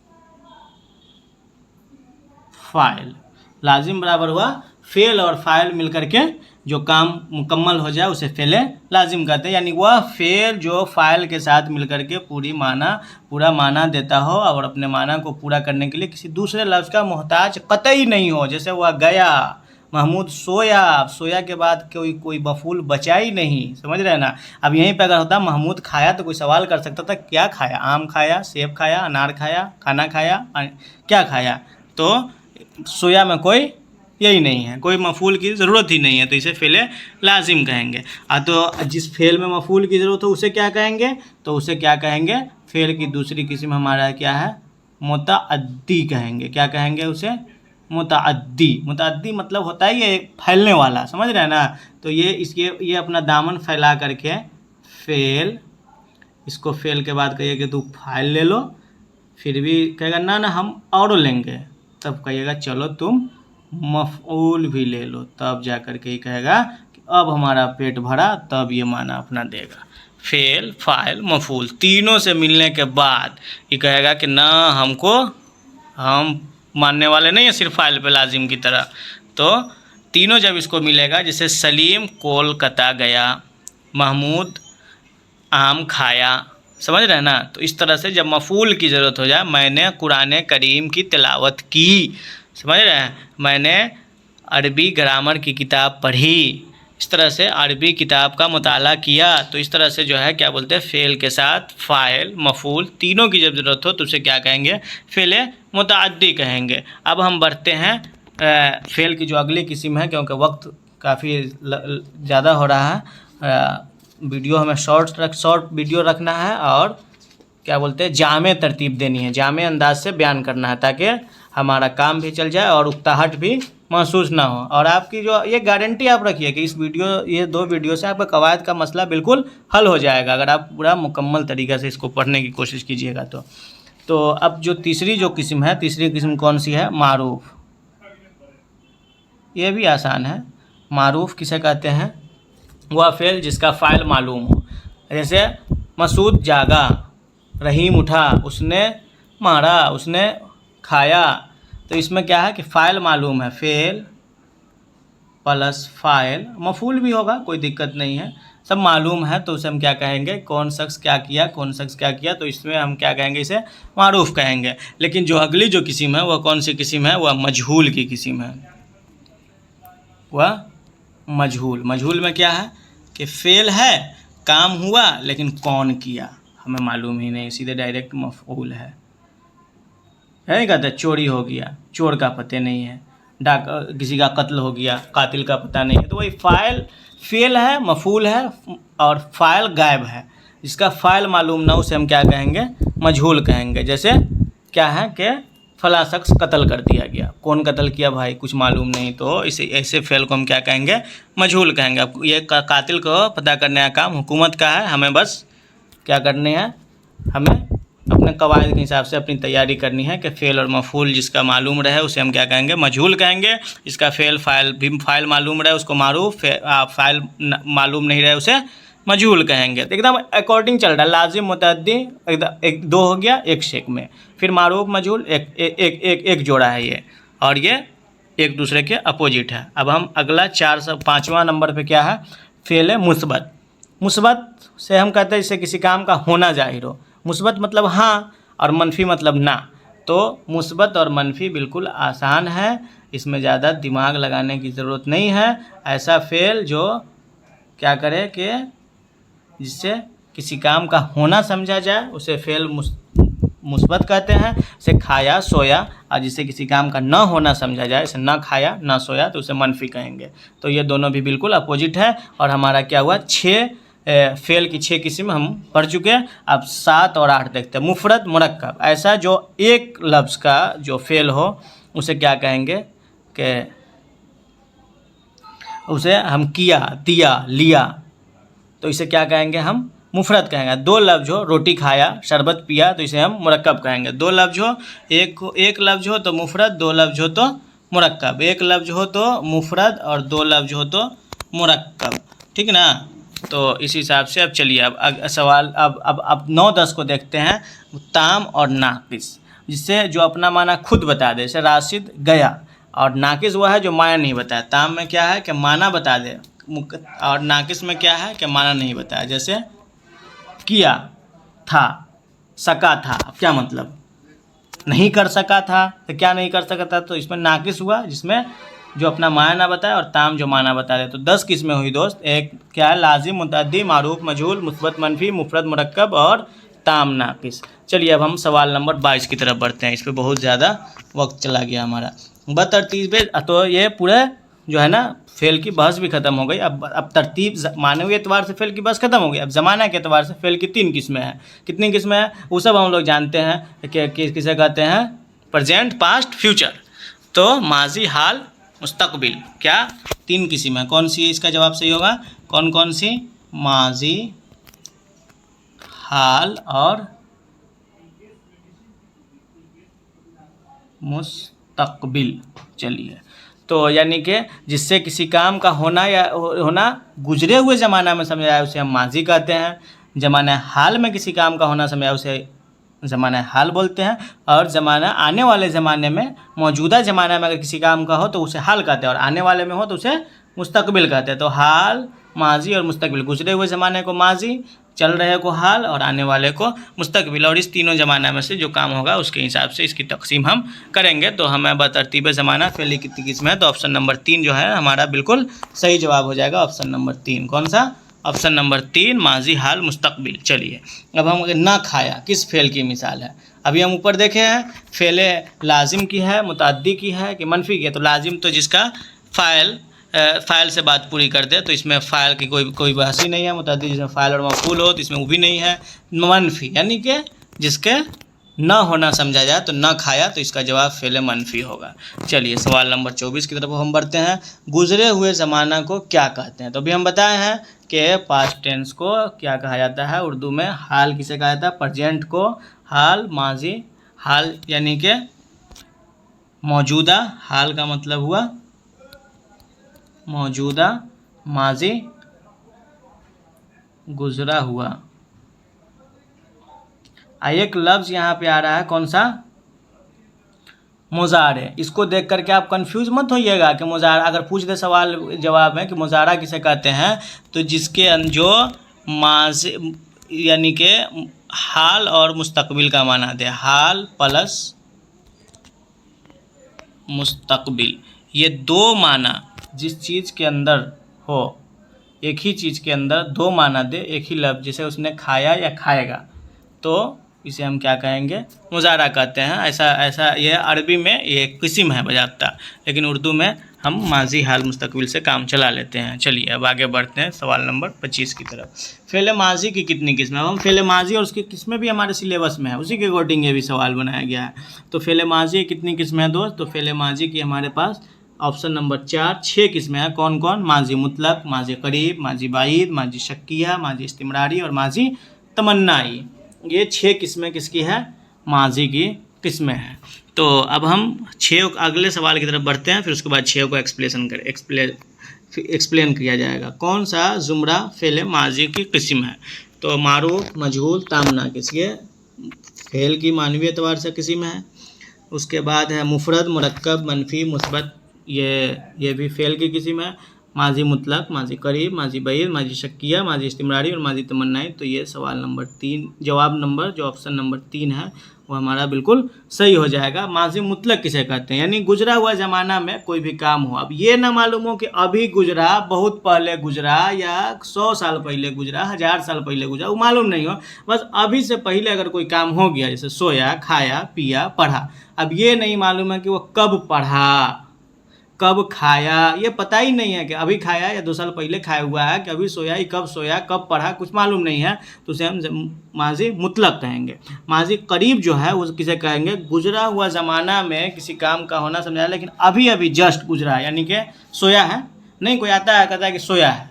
फ़ाइल। लाजिम बराबर हुआ फ़ेल और फ़ाइल मिल करके जो काम मुकम्मल हो जाए उसे फ़ेल लाजिम कहते हैं। यानी वह फ़ेल जो फ़ाइल के साथ मिल करके पूरा माना देता हो और अपने माना को पूरा करने के लिए किसी दूसरे लफ्ज़ का मोहताज कतई नहीं हो। जैसे वह गया, महमूद सोया, सोया के बाद कोई मफूल बचा ही नहीं, समझ रहे हैं ना। अब यहीं पे अगर होता महमूद खाया तो कोई सवाल कर सकता था क्या खाया, आम खाया, सेब खाया, अनार खाया, खाना खाया, क्या खाया। तो सोया में कोई यही नहीं है, कोई मफूल की ज़रूरत ही नहीं है, तो इसे फ़ेल लाजिम कहेंगे। तो जिस फ़ेल में मफूल की ज़रूरत हो उसे क्या कहेंगे, तो उसे क्या कहेंगे, फ़ेल की दूसरी किस्म हमारा क्या है, मुतअद्दी कहेंगे। क्या कहेंगे उसे, मुतअद्दी। मुतअद्दी मतलब होता है ये फैलने वाला, समझ रहे हैं ना। तो ये अपना दामन फैला करके फ़ेल, इसको फ़ेल के बाद कहिए कि तू फाइल ले लो, फिर भी कहेगा ना हम और लेंगे, तब कहिएगा चलो तुम मफ़ऊल भी ले लो, तब जा कर के ही कहेगा कि अब हमारा पेट भरा, तब ये माना अपना देगा। फ़ेल, फ़ाइल, मफ़ऊल तीनों से मिलने के बाद ये कहेगा कि ना हम मानने वाले नहीं है सिर्फ फ़ाइल पे लाजिम की तरह। तो तीनों जब इसको मिलेगा, जैसे सलीम कोलकाता गया, महमूद आम खाया, समझ रहे हैं ना। तो इस तरह से जब मफ़ऊल की ज़रूरत हो जाए, मैंने कुरान करीम की तिलावत की, समझ रहे हैं, मैंने अरबी ग्रामर की किताब पढ़ी, इस तरह से अरबी किताब का मुताला किया। तो इस तरह से जो है क्या बोलते हैं, फ़ेल के साथ फ़ाइल, मफ़ऊल तीनों की जब ज़रूरत हो तो उसे क्या कहेंगे, फ़ेल मुतअद्दी कहेंगे। अब हम बढ़ते हैं फ़ेल की जो अगली किस्म है, क्योंकि वक्त काफ़ी ज़्यादा हो रहा है, वीडियो हमें शॉर्ट वीडियो रखना है और क्या बोलते हैं जामे तरतीब देनी है, जामे अंदाज से बयान करना है, ताकि हमारा काम भी चल जाए और उकताहट भी महसूस ना हो। और आपकी जो ये गारंटी आप रखिए कि ये 2 वीडियो से आपका कवायद का मसला बिल्कुल हल हो जाएगा, अगर आप पूरा मुकम्मल तरीक़े से इसको पढ़ने की कोशिश कीजिएगा तो अब जो तीसरी किस्म है, तीसरी किस्म कौन सी है, मारूफ़। ये भी आसान है। मारूफ़ किसे कहते हैं, वह फ़ेल जिसका फ़ाइल मालूम हो। जैसे मसूद जागा, रहीम उठा, उसने मारा, उसने खाया। तो इसमें क्या है कि फ़ाइल मालूम है, फ़ेल प्लस फ़ाइल, मफ़ऊल भी होगा, कोई दिक्कत नहीं है, सब मालूम है। तो उसे हम क्या कहेंगे, कौन शख्स क्या किया, कौन शख्स क्या किया, तो इसमें हम क्या कहेंगे, इसे मारूफ़ कहेंगे। लेकिन जो अगली जो किस्म है वह कौन सी किस्म है, वह मजहूल की किस्म है। वह मजहूल में क्या है कि फ़ेल है, काम हुआ, लेकिन कौन किया हमें मालूम ही नहीं, सीधे डायरेक्ट मफ़ऊल है। नहीं कहते चोरी हो गया, चोर का पता नहीं है, किसी का कत्ल हो गया, कातिल का पता नहीं है। तो वही फ़ेल है, मफ़ऊल है और फ़ाइल गायब है। जिसका फ़ाइल मालूम ना उसे हम क्या कहेंगे, मजहूल कहेंगे। जैसे क्या है कि फला शख्स कत्ल कर दिया गया, कौन कत्ल किया भाई कुछ मालूम नहीं, तो इसे ऐसे फ़ेल को हम क्या कहेंगे, मजहूल कहेंगे। अब ये कातिल को पता करने का काम हुकूमत का है, हमें बस क्या करनी है, हमें अपने कवायद के हिसाब से अपनी तैयारी करनी है कि फ़ेल और मफ़ऊल जिसका मालूम रहे उसे हम क्या कहेंगे, मजहूल कहेंगे। इसका फ़ाइल मालूम रहे उसको मारूफ़, फ़ाइल मालूम नहीं रहे उसे मजहूल कहेंगे। तो एकदम अकॉर्डिंग चल रहा है, लाजिम मुतअद्दी एक 2 हो गया एक शेक में, फिर मारूफ़ मजहूल एक जोड़ा है ये, और ये एक दूसरे के अपोजिट है। अब हम अगला 5वां नंबर पे क्या है, फ़ेल मुस्बत। मुस्बत से हम कहते हैं जैसे किसी काम का होना जाहिर हो, मुस्बत मतलब हाँ और मनफी मतलब ना। तो मुस्बत और मनफी बिल्कुल आसान है, इसमें ज़्यादा दिमाग लगाने की ज़रूरत नहीं है। ऐसा फ़ेल जो क्या करे कि जिससे किसी काम का होना समझा जाए उसे फ़ेल मुस्बत कहते हैं। जैसे खाया, सोया, और जिसे किसी काम का ना होना समझा जाए, जैसे ना खाया ना सोया, तो उसे मनफी कहेंगे। तो ये दोनों भी बिल्कुल अपोजिट है। और हमारा क्या हुआ, 6 फ़ेल की 6 किस्म हम पढ़ चुके हैं। अब 7 और 8 देखते हैं। मुफ़रद मुरक्कब, ऐसा जो एक लफ्ज़ का जो फ़ेल हो उसे क्या कहेंगे कि उसे हम किया, दिया, लिया, तो इसे क्या कहेंगे, हम मुफ़रद कहेंगे। 2 लफ्ज़ हो, रोटी खाया, शरबत पिया, तो इसे हम मुरक्कब कहेंगे। 2 लफ्ज़ हो, एक लफ्ज़ हो तो मुफ़रद, 2 लफ्ज़ हो तो मुरक्कब, एक लफ्ज़ हो तो मुफरद और दो लफ्ज़ हो तो मुरक्कब, ठीक ना। तो इस हिसाब से अब चलिए अब सवाल अब 9-10 को देखते हैं, ताम और नाकिस, जिससे जो अपना माना खुद बता दे। जैसे राशिद गया, और नाकिस वह है जो माना नहीं बताया। ताम में क्या है कि माना बता दे, और नाकिस में क्या है कि माना नहीं बताया। जैसे किया था, सका था, अब क्या मतलब, नहीं कर सका था, तो क्या नहीं कर सका था, तो इसमें नाकिस हुआ जिसमें जो अपना माना ना बताए, और ताम जो माना बता दे। तो 10 किस्में हुई दोस्त। एक क्या है, लाजिम, मुतअद्दी, मारूफ, मजहूल, मुस्बत, मनफी, मुफरद, मुरक्कब और ताम नाकिस। चलिए अब हम सवाल नंबर 22 की तरफ बढ़ते हैं। इस पर बहुत ज़्यादा वक्त चला गया हमारा। बतरतीब, तो ये पूरे जो है ना फ़ेल की बहस भी ख़त्म हो गई। अब तरतीब मानवीय एतबार से फ़ेल की बहस ख़त्म हो गई। अब ज़माना के एतबार से फ़ेल की 3 किस्में हैं। कितनी किस्में हैं वो सब हम लोग जानते हैं कि किसे कहते हैं, प्रेजेंट, पास्ट, फ्यूचर। तो माजी, हाल, मुस्तकबिल, क्या 3 किस्में हैं। कौन सी इसका जवाब सही होगा, कौन कौन सी, माजी, हाल और मुस्तकबिल। चलिए, तो यानी कि जिससे किसी काम का होना या होना गुजरे हुए ज़माना में समझा जाए उसे हम माजी कहते हैं। ज़माना हाल में किसी काम का होना समझा उसे ज़माना हाल बोलते हैं। और ज़माना आने वाले ज़माने में, मौजूदा ज़माना में अगर किसी काम का हो तो उसे हाल कहते हैं, और आने वाले में हो तो उसे मुस्तकबिल कहते हैं। तो हाल, माजी और मुस्तकबिल, गुजरे हुए ज़माने को माजी, चल रहे को हाल और आने वाले को मुस्तकबिल। और इस तीनों ज़माना में से जो काम होगा उसके हिसाब से इसकी तकसीम हम करेंगे। तो हमें बतरतीब ज़माना फ़ेल की कितनी किस्म है, तो ऑप्शन नंबर 3 जो है हमारा बिल्कुल सही जवाब हो जाएगा। ऑप्शन नंबर 3 कौन सा, ऑप्शन नंबर 3 माजी, हाल, मुस्तकबिल। चलिए अब हम ना खाया किस फ़ेल की मिसाल है। अभी हम ऊपर देखे हैं फ़ेले लाजिम की है, मुतअद्दी की है कि मनफी की है। तो लाजिम तो जिसका फ़ाइल से बात पूरी कर दे, तो इसमें फ़ाइल की कोई बहस ही नहीं है। मुतअद्दी जिसमें फ़ाइल और मफ़ूल हो तो इसमें वो भी नहीं है। मनफी यानी कि जिसके न होना समझा जाए, तो न खाया, तो इसका जवाब फ़ेल मनफी होगा। चलिए सवाल नंबर 24 की तरफ हम बढ़ते हैं। गुजरे हुए ज़माना को क्या कहते हैं। तो अभी हम बताए हैं कि पास्ट टेंस को क्या कहा जाता है उर्दू में, हाल किसे कहा जाता है, प्रेजेंट को हाल, माजी, हाल यानी कि मौजूदा, हाल का मतलब हुआ मौजूदा, माजी गुजरा हुआ। एक लफ्ज़ यहाँ पे आ रहा है कौन सा, मुजारे। इसको देख करके आप कंफ्यूज मत होइएगा कि मुजारा, अगर पूछ दे सवाल जवाब में कि मुजारा किसे कहते हैं, तो जिसके जो माजी यानी कि हाल और मुस्तकबिल का माना दे, हाल प्लस मुस्तकबिल, ये दो माना जिस चीज़ के अंदर हो, एक ही चीज़ के अंदर दो माना दे एक ही लफ्ज़, जैसे उसने खाया या खाएगा, तो इसे हम क्या कहेंगे, मुजारा कहते हैं। ऐसा ये अरबी में ये किस्म है बजाता, लेकिन उर्दू में हम माजी, हाल, मुस्तकबिल से काम चला लेते हैं। चलिए अब आगे बढ़ते हैं सवाल नंबर 25 की तरफ। फ़ेल माजी की कितनी किस्में, हम फ़ेल माजी और उसकी किस्में भी हमारे सिलेबस में है, उसी के अकॉर्डिंग ये भी सवाल बनाया गया है। तो फ़ेल माजी कितनी किस्में हैं दोस्त, तो फ़ेल माजी की हमारे पास ऑप्शन नंबर 4 6 किस्में हैं। कौन कौन, माजी मुतलक, माजी करीब, माजी बाइद, माजी शक्किया, माजी इस्तिमरारी और माजी तमन्नाई। ये 6 किस्में किसकी है, माजी की किस्में हैं। तो अब हम 6 अगले सवाल की तरफ बढ़ते हैं, फिर उसके बाद 6 को एक्सप्लेन किया जाएगा। कौन सा जुमरा फ़ेल माजी की किस्म है, तो मारूफ, मजहूल, तामना किसके फ़ेल की मानवीय एतबार से किस्म है। उसके बाद है मुफरद, मुरक्कब, मनफी, मुस्बत, ये भी फ़ेल की किस्म है। माजी मुतलक, माजी करीब, माजी बईद, माजी शक्किया, माजी इस्तिमरारी और माजी तमन्नाई। तो ये सवाल नंबर 3, जवाब नंबर जो ऑप्शन नंबर 3 है वो हमारा बिल्कुल सही हो जाएगा। माजी मुतलक किसे कहते हैं, यानी गुजरा हुआ ज़माना में कोई भी काम हो। अब ये ना मालूम हो कि अभी गुजरा, बहुत पहले गुजरा, या 100 साल पहले गुजरा, 1000 साल पहले गुजरा, वो मालूम नहीं हो। बस अभी से पहले अगर कोई काम हो गया, जैसे सोया, खाया, पिया, पढ़ा, अब ये नहीं मालूम है कि वो कब पढ़ा, कब खाया, ये पता ही नहीं है कि अभी खाया या 2 साल पहले खाया हुआ है, कि अभी सोया, कब पढ़ा, कुछ मालूम नहीं है, तो उसे हम माजी मुतलक कहेंगे। माजी करीब जो है वो किसे कहेंगे, गुजरा हुआ ज़माना में किसी काम का होना समझा, लेकिन अभी अभी जस्ट गुजरा है, यानी कि सोया है। नहीं कोई आता है कहता है कि सोया है,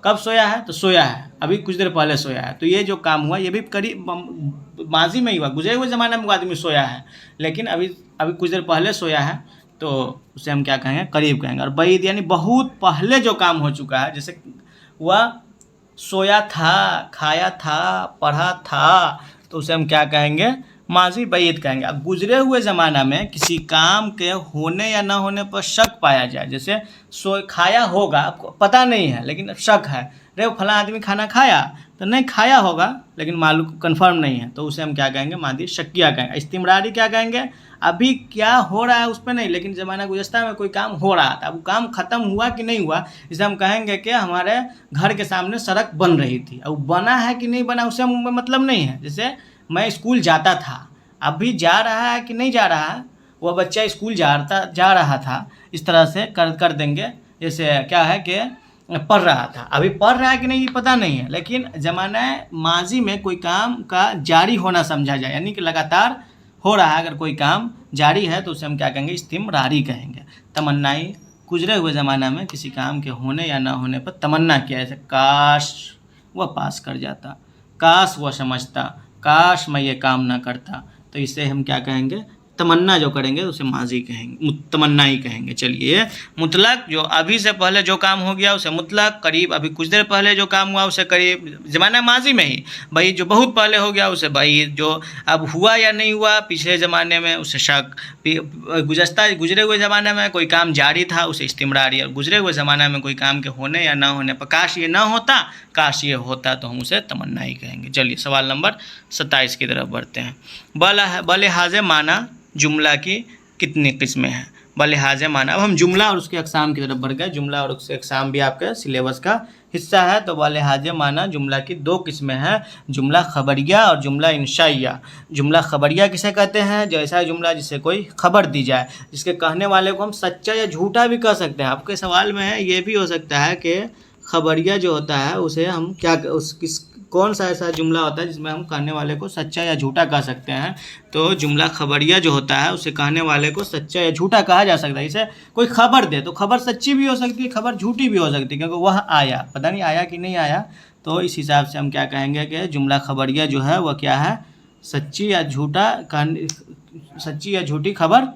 कब सोया है, तो सोया है अभी कुछ देर पहले सोया है। तो ये जो काम हुआ ये भी करीब माजी में ही हुआ, गुजरे हुए ज़माने में वो आदमी सोया है, लेकिन अभी कुछ देर पहले सोया है। तो उसे हम क्या कहेंगे, करीब कहेंगे। और बईद यानी बहुत पहले जो काम हो चुका है, जैसे वह सोया था, खाया था, पढ़ा था, तो उसे हम क्या कहेंगे, माजी बईद कहेंगे। अब गुजरे हुए ज़माना में किसी काम के होने या ना होने पर शक पाया जाए, जैसे खाया होगा, आपको पता नहीं है लेकिन शक है, रे वो फला आदमी खाना खाया, तो नहीं खाया होगा लेकिन मालूम कंफर्म नहीं है, तो उसे हम क्या कहेंगे, मादी शक्किया कहेंगे। इस्तिमरारी क्या कहेंगे, अभी क्या हो रहा है उस पर नहीं, लेकिन ज़माना गुज़श्ता में कोई काम हो रहा था, अब काम ख़त्म हुआ कि नहीं हुआ, इसे हम कहेंगे कि हमारे घर के सामने सड़क बन रही थी, अब बना है कि नहीं बना उससे हमें मतलब नहीं है। जैसे मैं स्कूल जाता था, अभी जा रहा है कि नहीं जा रहा है, वह बच्चा स्कूल जा रहा था, इस तरह से कर देंगे। जैसे क्या है कि पढ़ रहा था, अभी पढ़ रहा है कि नहीं पता नहीं है, लेकिन ज़माना माजी में कोई काम का जारी होना समझा जाए, यानी कि लगातार हो रहा है, अगर कोई काम जारी है तो उसे हम क्या कहेंगे, इस्तिमरारी कहेंगे। तमन्नाई, गुजरे हुए ज़माना में किसी काम के होने या ना होने पर तमन्ना किया, जैसे काश वह पास कर जाता, काश वह समझता, काश मैं ये काम ना करता, तो इसे हम क्या कहेंगे, तमन्ना जो करेंगे उसे माजी कहेंगे, तमन्ना ही कहेंगे। चलिए, मुतलक जो अभी से पहले जो काम हो गया उसे मुतलक, करीब अभी कुछ देर पहले जो काम हुआ उसे करीब, ज़माना माजी में ही, भाई जो बहुत पहले हो गया उसे भाई, जो अब हुआ या नहीं हुआ पिछले ज़माने में उसे शक, गुजरे हुए ज़माने में कोई काम जारी था उसे इस्तिमरारी, और गुजरे हुए ज़माना में कोई काम के होने या ना होने पर काश ये ना होता, काश ये होता, तो हम उसे तमन्ना ही कहेंगे। चलिए सवाल नंबर 27 की तरफ बढ़ते हैं। बलिहाज़े माना जुमला की कितनी किस्में हैं, बलिहाज़े माना। अब हम जुमला और उसके अक़साम की तरफ बढ़ गए, जुमला और उसके अक़साम भी आपके सिलेबस का हिस्सा है। तो बलिहाज़े माना जुमला की 2 किस्में हैं, जुमला खबरिया और जुमला इंशाइया। जुमला खबरिया किसे कहते हैं, जो ऐसा जुमला जिससे कोई खबर दी जाए, जिसके कहने वाले को हम सच्चा या झूठा भी कह सकते हैं। आपके सवाल में है, ये भी हो सकता है कि खबरिया जो होता है उसे हम क्या, कौन सा ऐसा जुमला होता है जिसमें हम कहने वाले को सच्चा या झूठा कह सकते हैं। तो जुमला खबरिया जो होता है उसे कहने वाले को सच्चा या झूठा कहा जा सकता है। इसे कोई खबर दे तो खबर सच्ची भी हो सकती है, खबर झूठी भी हो सकती है, क्योंकि वह आया, पता नहीं आया कि नहीं आया, तो इस हिसाब से हम क्या कहेंगे कि जुमला खबरिया जो है वह क्या है, सच्ची या झूठी खबर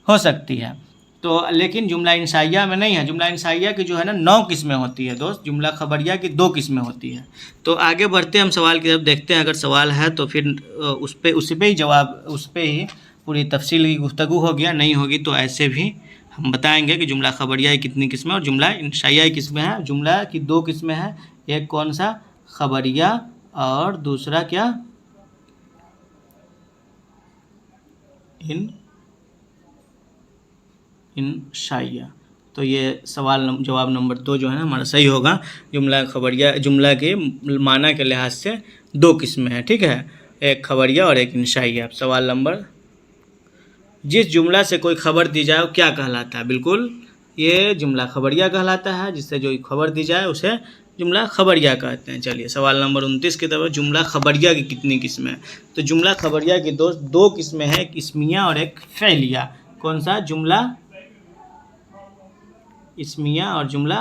हो सकती है। तो लेकिन जुमला इंशाइया में नहीं है। जुमला इंशाइया की जो है ना 9 किस्में होती है दोस्त, जुमला खबरिया की 2 किस्में होती है। तो आगे बढ़ते हैं हम सवाल की तरफ, देखते हैं अगर सवाल है तो फिर उस पे ही जवाब, उस पे ही पूरी तफसील की गुफ्तगू होगी, या नहीं होगी तो ऐसे भी हम बताएंगे कि जुमला खबरिया की कितनी किस्में और जुमला इंशाइया की किस्में हैं। जुमला की 2 किस्में हैं, एक कौन सा, खबरिया, और दूसरा क्या, इंशाइया। तो ये सवाल जवाब नंबर 2 जो है ना हमारा सही होगा। जुमला खबरिया, जुमला के माना के लिहाज से 2 किस्में हैं, ठीक है, एक खबरिया और एक इंशाइया। सवाल नंबर, जिस जुमला से कोई खबर दी जाए वो क्या कहलाता है, बिल्कुल ये जुमला खबरिया कहलाता है, जिससे जो खबर दी जाए उसे जुमला खबरिया कहते हैं। चलिए सवाल नंबर 29 की तरफ, जुमला खबरिया की कितनी किस्में हैं। तो जुमला खबरिया की दोस्त 2 किस्में हैं, एक इस्मिया और एक फ़ेलिया। कौन सा, जुमला इस्मिया और जुमला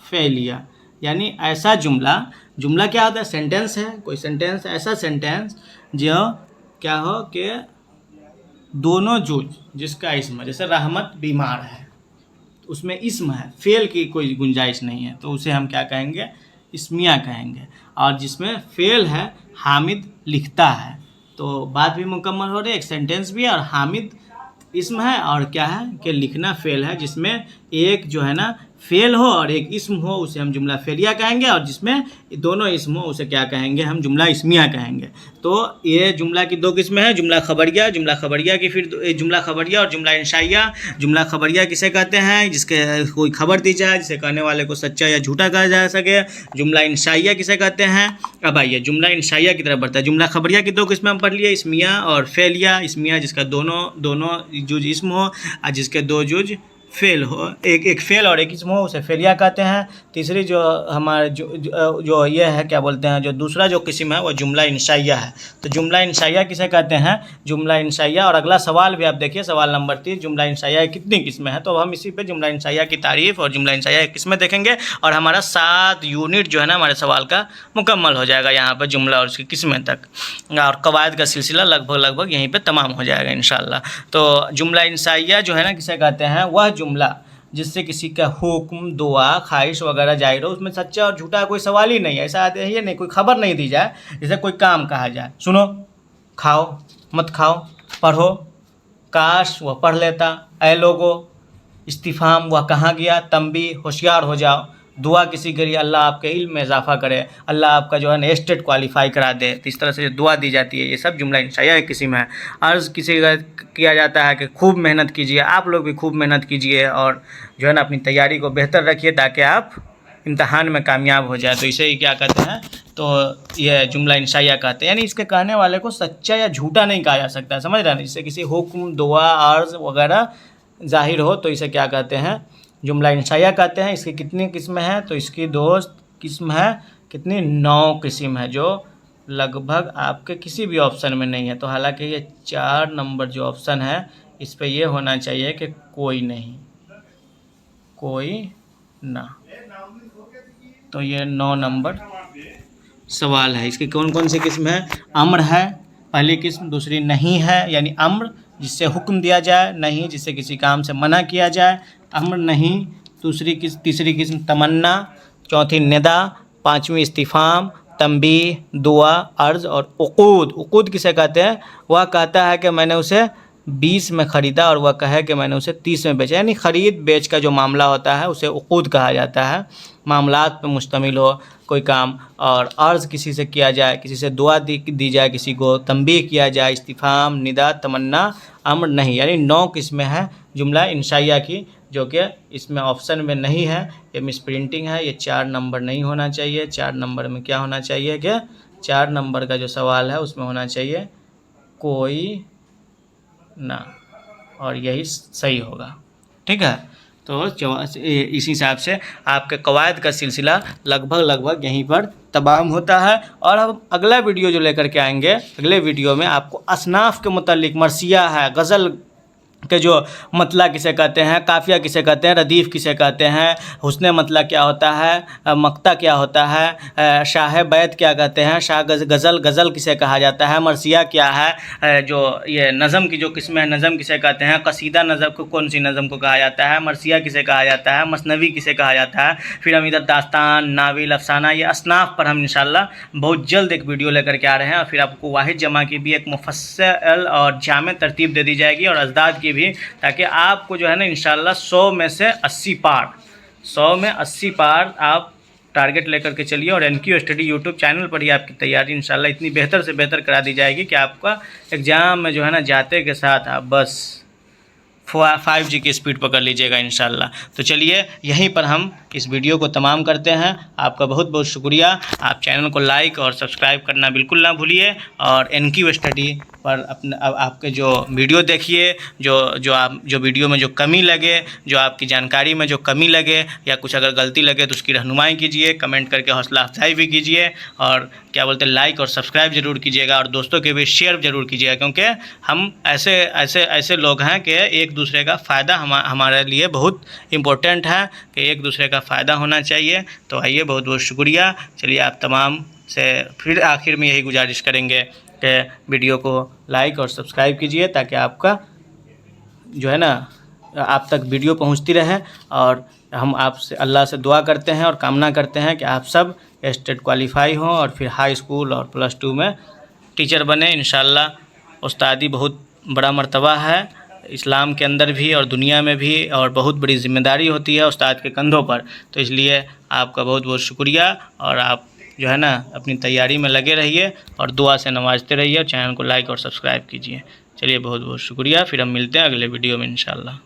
फ़ेलिया। यानी ऐसा जुमला, जुमला क्या होता है, सेंटेंस है, कोई सेंटेंस, ऐसा सेंटेंस जो क्या हो कि दोनों जुज जिसका इस्म, जैसे रहमत बीमार है, उसमें इस्म है, फ़ेल की कोई गुंजाइश नहीं है, तो उसे हम क्या कहेंगे, इस्मिया कहेंगे। और जिसमें फ़ेल है, हामिद लिखता है, तो बात भी मुकम्मल हो रही है, एक सेंटेंस भी है और हामिद इस्म है, और क्या है कि लिखना फ़ेल है, जिसमें एक जो है ना फ़ेल हो और एक इस्म हो उसे हम जुमला फ़ेलिया कहेंगे, और जिसमें दोनों इस्म हो उसे क्या कहेंगे, हम जुमला इस्मिया कहेंगे। तो ये जुमला की 2 किस्में हैं, जुमला खबरिया की फिर जुमला खबरिया और जुमला इंशाइया। जुमला खबरिया किसे कहते हैं, जिसके कोई खबर दी जाए, जिसे कहने वाले को सच्चा या झूठा कहा जा सके। जुमला इंशाइया किसे कहते हैं। अब आइए जुमला इंशाइया की तरफ बढ़ता है। जुमला खबरिया की 2 किस्में हम पढ़ लिए, इस्मिया और फ़ेलिया। इस्मिया जिसका दोनों जुज इस्म हो और जिसके 2 जुज फेल हो, एक फेल और एक किस्म हो उसे फेलिया कहते हैं। तीसरी जो हमारे जो ये है क्या बोलते हैं, जो दूसरा जो किस्म है वो जुमला इंशाइया है। तो जुमला इंशाइया किसे कहते हैं, जुमला इंशाइया। और अगला सवाल भी आप देखिए, सवाल नंबर 3, जुमला इंशाइया कितनी किस्में हैं। तो हम इसी पे जुमला इंशाइया की तारीफ और जुमला इंशाइया की किस्में देखेंगे और हमारा 7 यूनिट जो है ना हमारे सवाल का मुकम्मल हो जाएगा यहाँ पर जुमला और उसकी किस्में तक, और कवायद का सिलसिला लगभग यहीं पे तमाम हो जाएगा इंशाल्लाह। तो जुमला इंशाइया जो है ना किसे कहते हैं, वह जुमला जिससे किसी का हुक्म, दुआ, ख्वाहिश वगैरह जाहिर हो, उसमें सच्चा और झूठा कोई सवाल ही नहीं है। ऐसा है नहीं, कोई खबर नहीं दी जाए, जैसे कोई काम कहा जाए, सुनो, खाओ, मत खाओ, पढ़ो, काश वह पढ़ लेता, ऐ लोगो, इस्तिफाम वह कहाँ गया, तंबी होशियार हो जाओ, दुआ किसी के लिए अल्लाह आपके इल्म में इजाफा करे, अल्लाह आपका जो है ना स्टेट क्वालिफाई करा दे। तो इस तरह से जो दुआ दी जाती है ये सब जुमला इंशाइया की किस्म है। अर्ज़ किसी का किया जाता है कि खूब मेहनत कीजिए, आप लोग भी खूब मेहनत कीजिए और जो है ना अपनी तैयारी को बेहतर रखिए ताकि आप इम्तहान में कामयाब हो जाए। तो इसे ही क्या कहते हैं, तो ये जुमला इंशाइया कहते हैं। यानी इसके कहने वाले को सच्चा या झूठा नहीं कहा जा सकता, समझ रहे हैं। जिससे किसी हुक्म, दुआ, अर्ज़ वगैरह ज़ाहिर हो तो इसे क्या कहते हैं, जुमला इंशाइया कहते हैं। इसकी कितनी किस्में हैं, तो इसकी 2 किस्म है, कितनी 9 किस्म है, जो लगभग आपके किसी भी ऑप्शन में नहीं है। तो हालांकि ये 4 नंबर जो ऑप्शन है इस पे ये होना चाहिए कि कोई नहीं, कोई ना। तो ये 9 नंबर सवाल है। इसकी कौन कौन सी किस्म है, अम्र है पहली किस्म, दूसरी नहीं है यानी अम्र जिससे हुक्म दिया जाए, नहीं जिससे किसी काम से मना किया जाए, अम्र नहीं। तीसरी किस्म तमन्ना, चौथी निदा, 5वीं इस्तिफाम, तंबी, दुआ, अर्ज़ और उक़ूद। उक़ूद किसे कहते हैं, वह कहता है कि मैंने उसे 20 में ख़रीदा और वह कहे कि मैंने उसे 30 में बेचा। यानी ख़रीद बेच का जो मामला होता है उसे उक़ूद कहा जाता है। मामलात पर मुश्तमिल हो कोई काम, और अर्ज़ किसी से किया जाए, किसी से दुआ दी जाए, किसी को तंबीह किया जाए, इस्तिफाम, निदा, तमन्ना, अम्र नहीं। यानी 9 किस्में हैं जुमला इंशाइया की, जो कि इसमें ऑप्शन में नहीं है, ये मिस प्रिंटिंग है। ये 4 नंबर नहीं होना चाहिए। 4 नंबर में क्या होना चाहिए कि 4 नंबर का जो सवाल है उसमें होना चाहिए कोई ना, और यही सही होगा, ठीक है। तो इस हिसाब से आपके कवायद का सिलसिला लगभग यहीं पर तमाम होता है। और अब अगला वीडियो जो लेकर के आएंगे, अगले वीडियो में आपको असनाफ़ के मुतालिक, मरसिया है, गज़ल के जो मतला किसे कहते हैं, काफ़िया किसे कहते हैं, रदीफ़ किसे कहते हैं, हुस्न मतला क्या होता है, मक्ता क्या होता है, शाह बैत क्या कहते हैं, शाह गज़ल किसे कहा जाता है, मरसिया क्या है, जो ये नज़म की जो किस्म है, नज़म किसे कहते हैं, कसीदा नज़म को कौन सी नज़म को कहा जाता है, मरसिया किसे कहा जाता है, मसनवी किसे कहा जाता है। फिर हम इधर दास्तान, नाविल, अफसाना, ये असनाफ़ पर हम इंशाल्लाह बहुत जल्द एक वीडियो लेकर के आ रहे हैं। और फिर आपको वाहिद जमा की भी एक मुफस्सल और जामे तरतीब दे दी जाएगी, और अज़दाद की भी, ताकि आपको जो है ना इंशाल्लाह 100 में से 80 पार, 100 में 80 पार आप टारगेट लेकर के चलिए। और NQ स्टडी यूट्यूब चैनल पर ही आपकी तैयारी इंशाल्लाह इतनी बेहतर से बेहतर करा दी जाएगी कि आपका एग्ज़ाम में जो है ना जाते के साथ आप बस 5G की स्पीड पकड़ लीजिएगा इंशाल्लाह। तो चलिए यहीं पर हम इस वीडियो को तमाम करते हैं। आपका बहुत बहुत शुक्रिया। आप चैनल को लाइक और सब्सक्राइब करना बिल्कुल ना भूलिए, और NQ स्टडी पर अपने आपके जो वीडियो देखिए, जो वीडियो में जो कमी लगे, जो आपकी जानकारी में जो कमी लगे या कुछ अगर गलती लगे तो उसकी रहनुमाई कीजिए, कमेंट करके हौसला अफजाई भी कीजिए, और क्या बोलते हैं लाइक और सब्सक्राइब ज़रूर कीजिएगा, और दोस्तों के भी शेयर ज़रूर कीजिएगा, क्योंकि हम ऐसे लोग हैं कि एक दूसरे का फ़ायदा हमारे लिए बहुत इम्पोर्टेंट है, कि एक दूसरे का फ़ायदा होना चाहिए। तो आइए, बहुत बहुत शुक्रिया। चलिए, आप तमाम से फिर आखिर में यही गुजारिश करेंगे कि वीडियो को लाइक और सब्सक्राइब कीजिए, ताकि आपका जो है ना आप तक वीडियो पहुंचती रहे। और हम आपसे अल्लाह से दुआ करते हैं और कामना करते हैं कि आप सब स्टेट क्वालिफाई हों और फिर हाई स्कूल और +2 में टीचर बने इंशाल्लाह। उस्तादी बहुत बड़ा मर्तबा है इस्लाम के अंदर भी और दुनिया में भी, और बहुत बड़ी ज़िम्मेदारी होती है उस्ताद के कंधों पर। तो इसलिए आपका बहुत बहुत शुक्रिया, और आप जो है ना अपनी तैयारी में लगे रहिए और दुआ से नवाजते रहिए, और चैनल को लाइक और सब्सक्राइब कीजिए। चलिए, बहुत बहुत शुक्रिया। फिर हम मिलते हैं अगले वीडियो में इंशाल्लाह।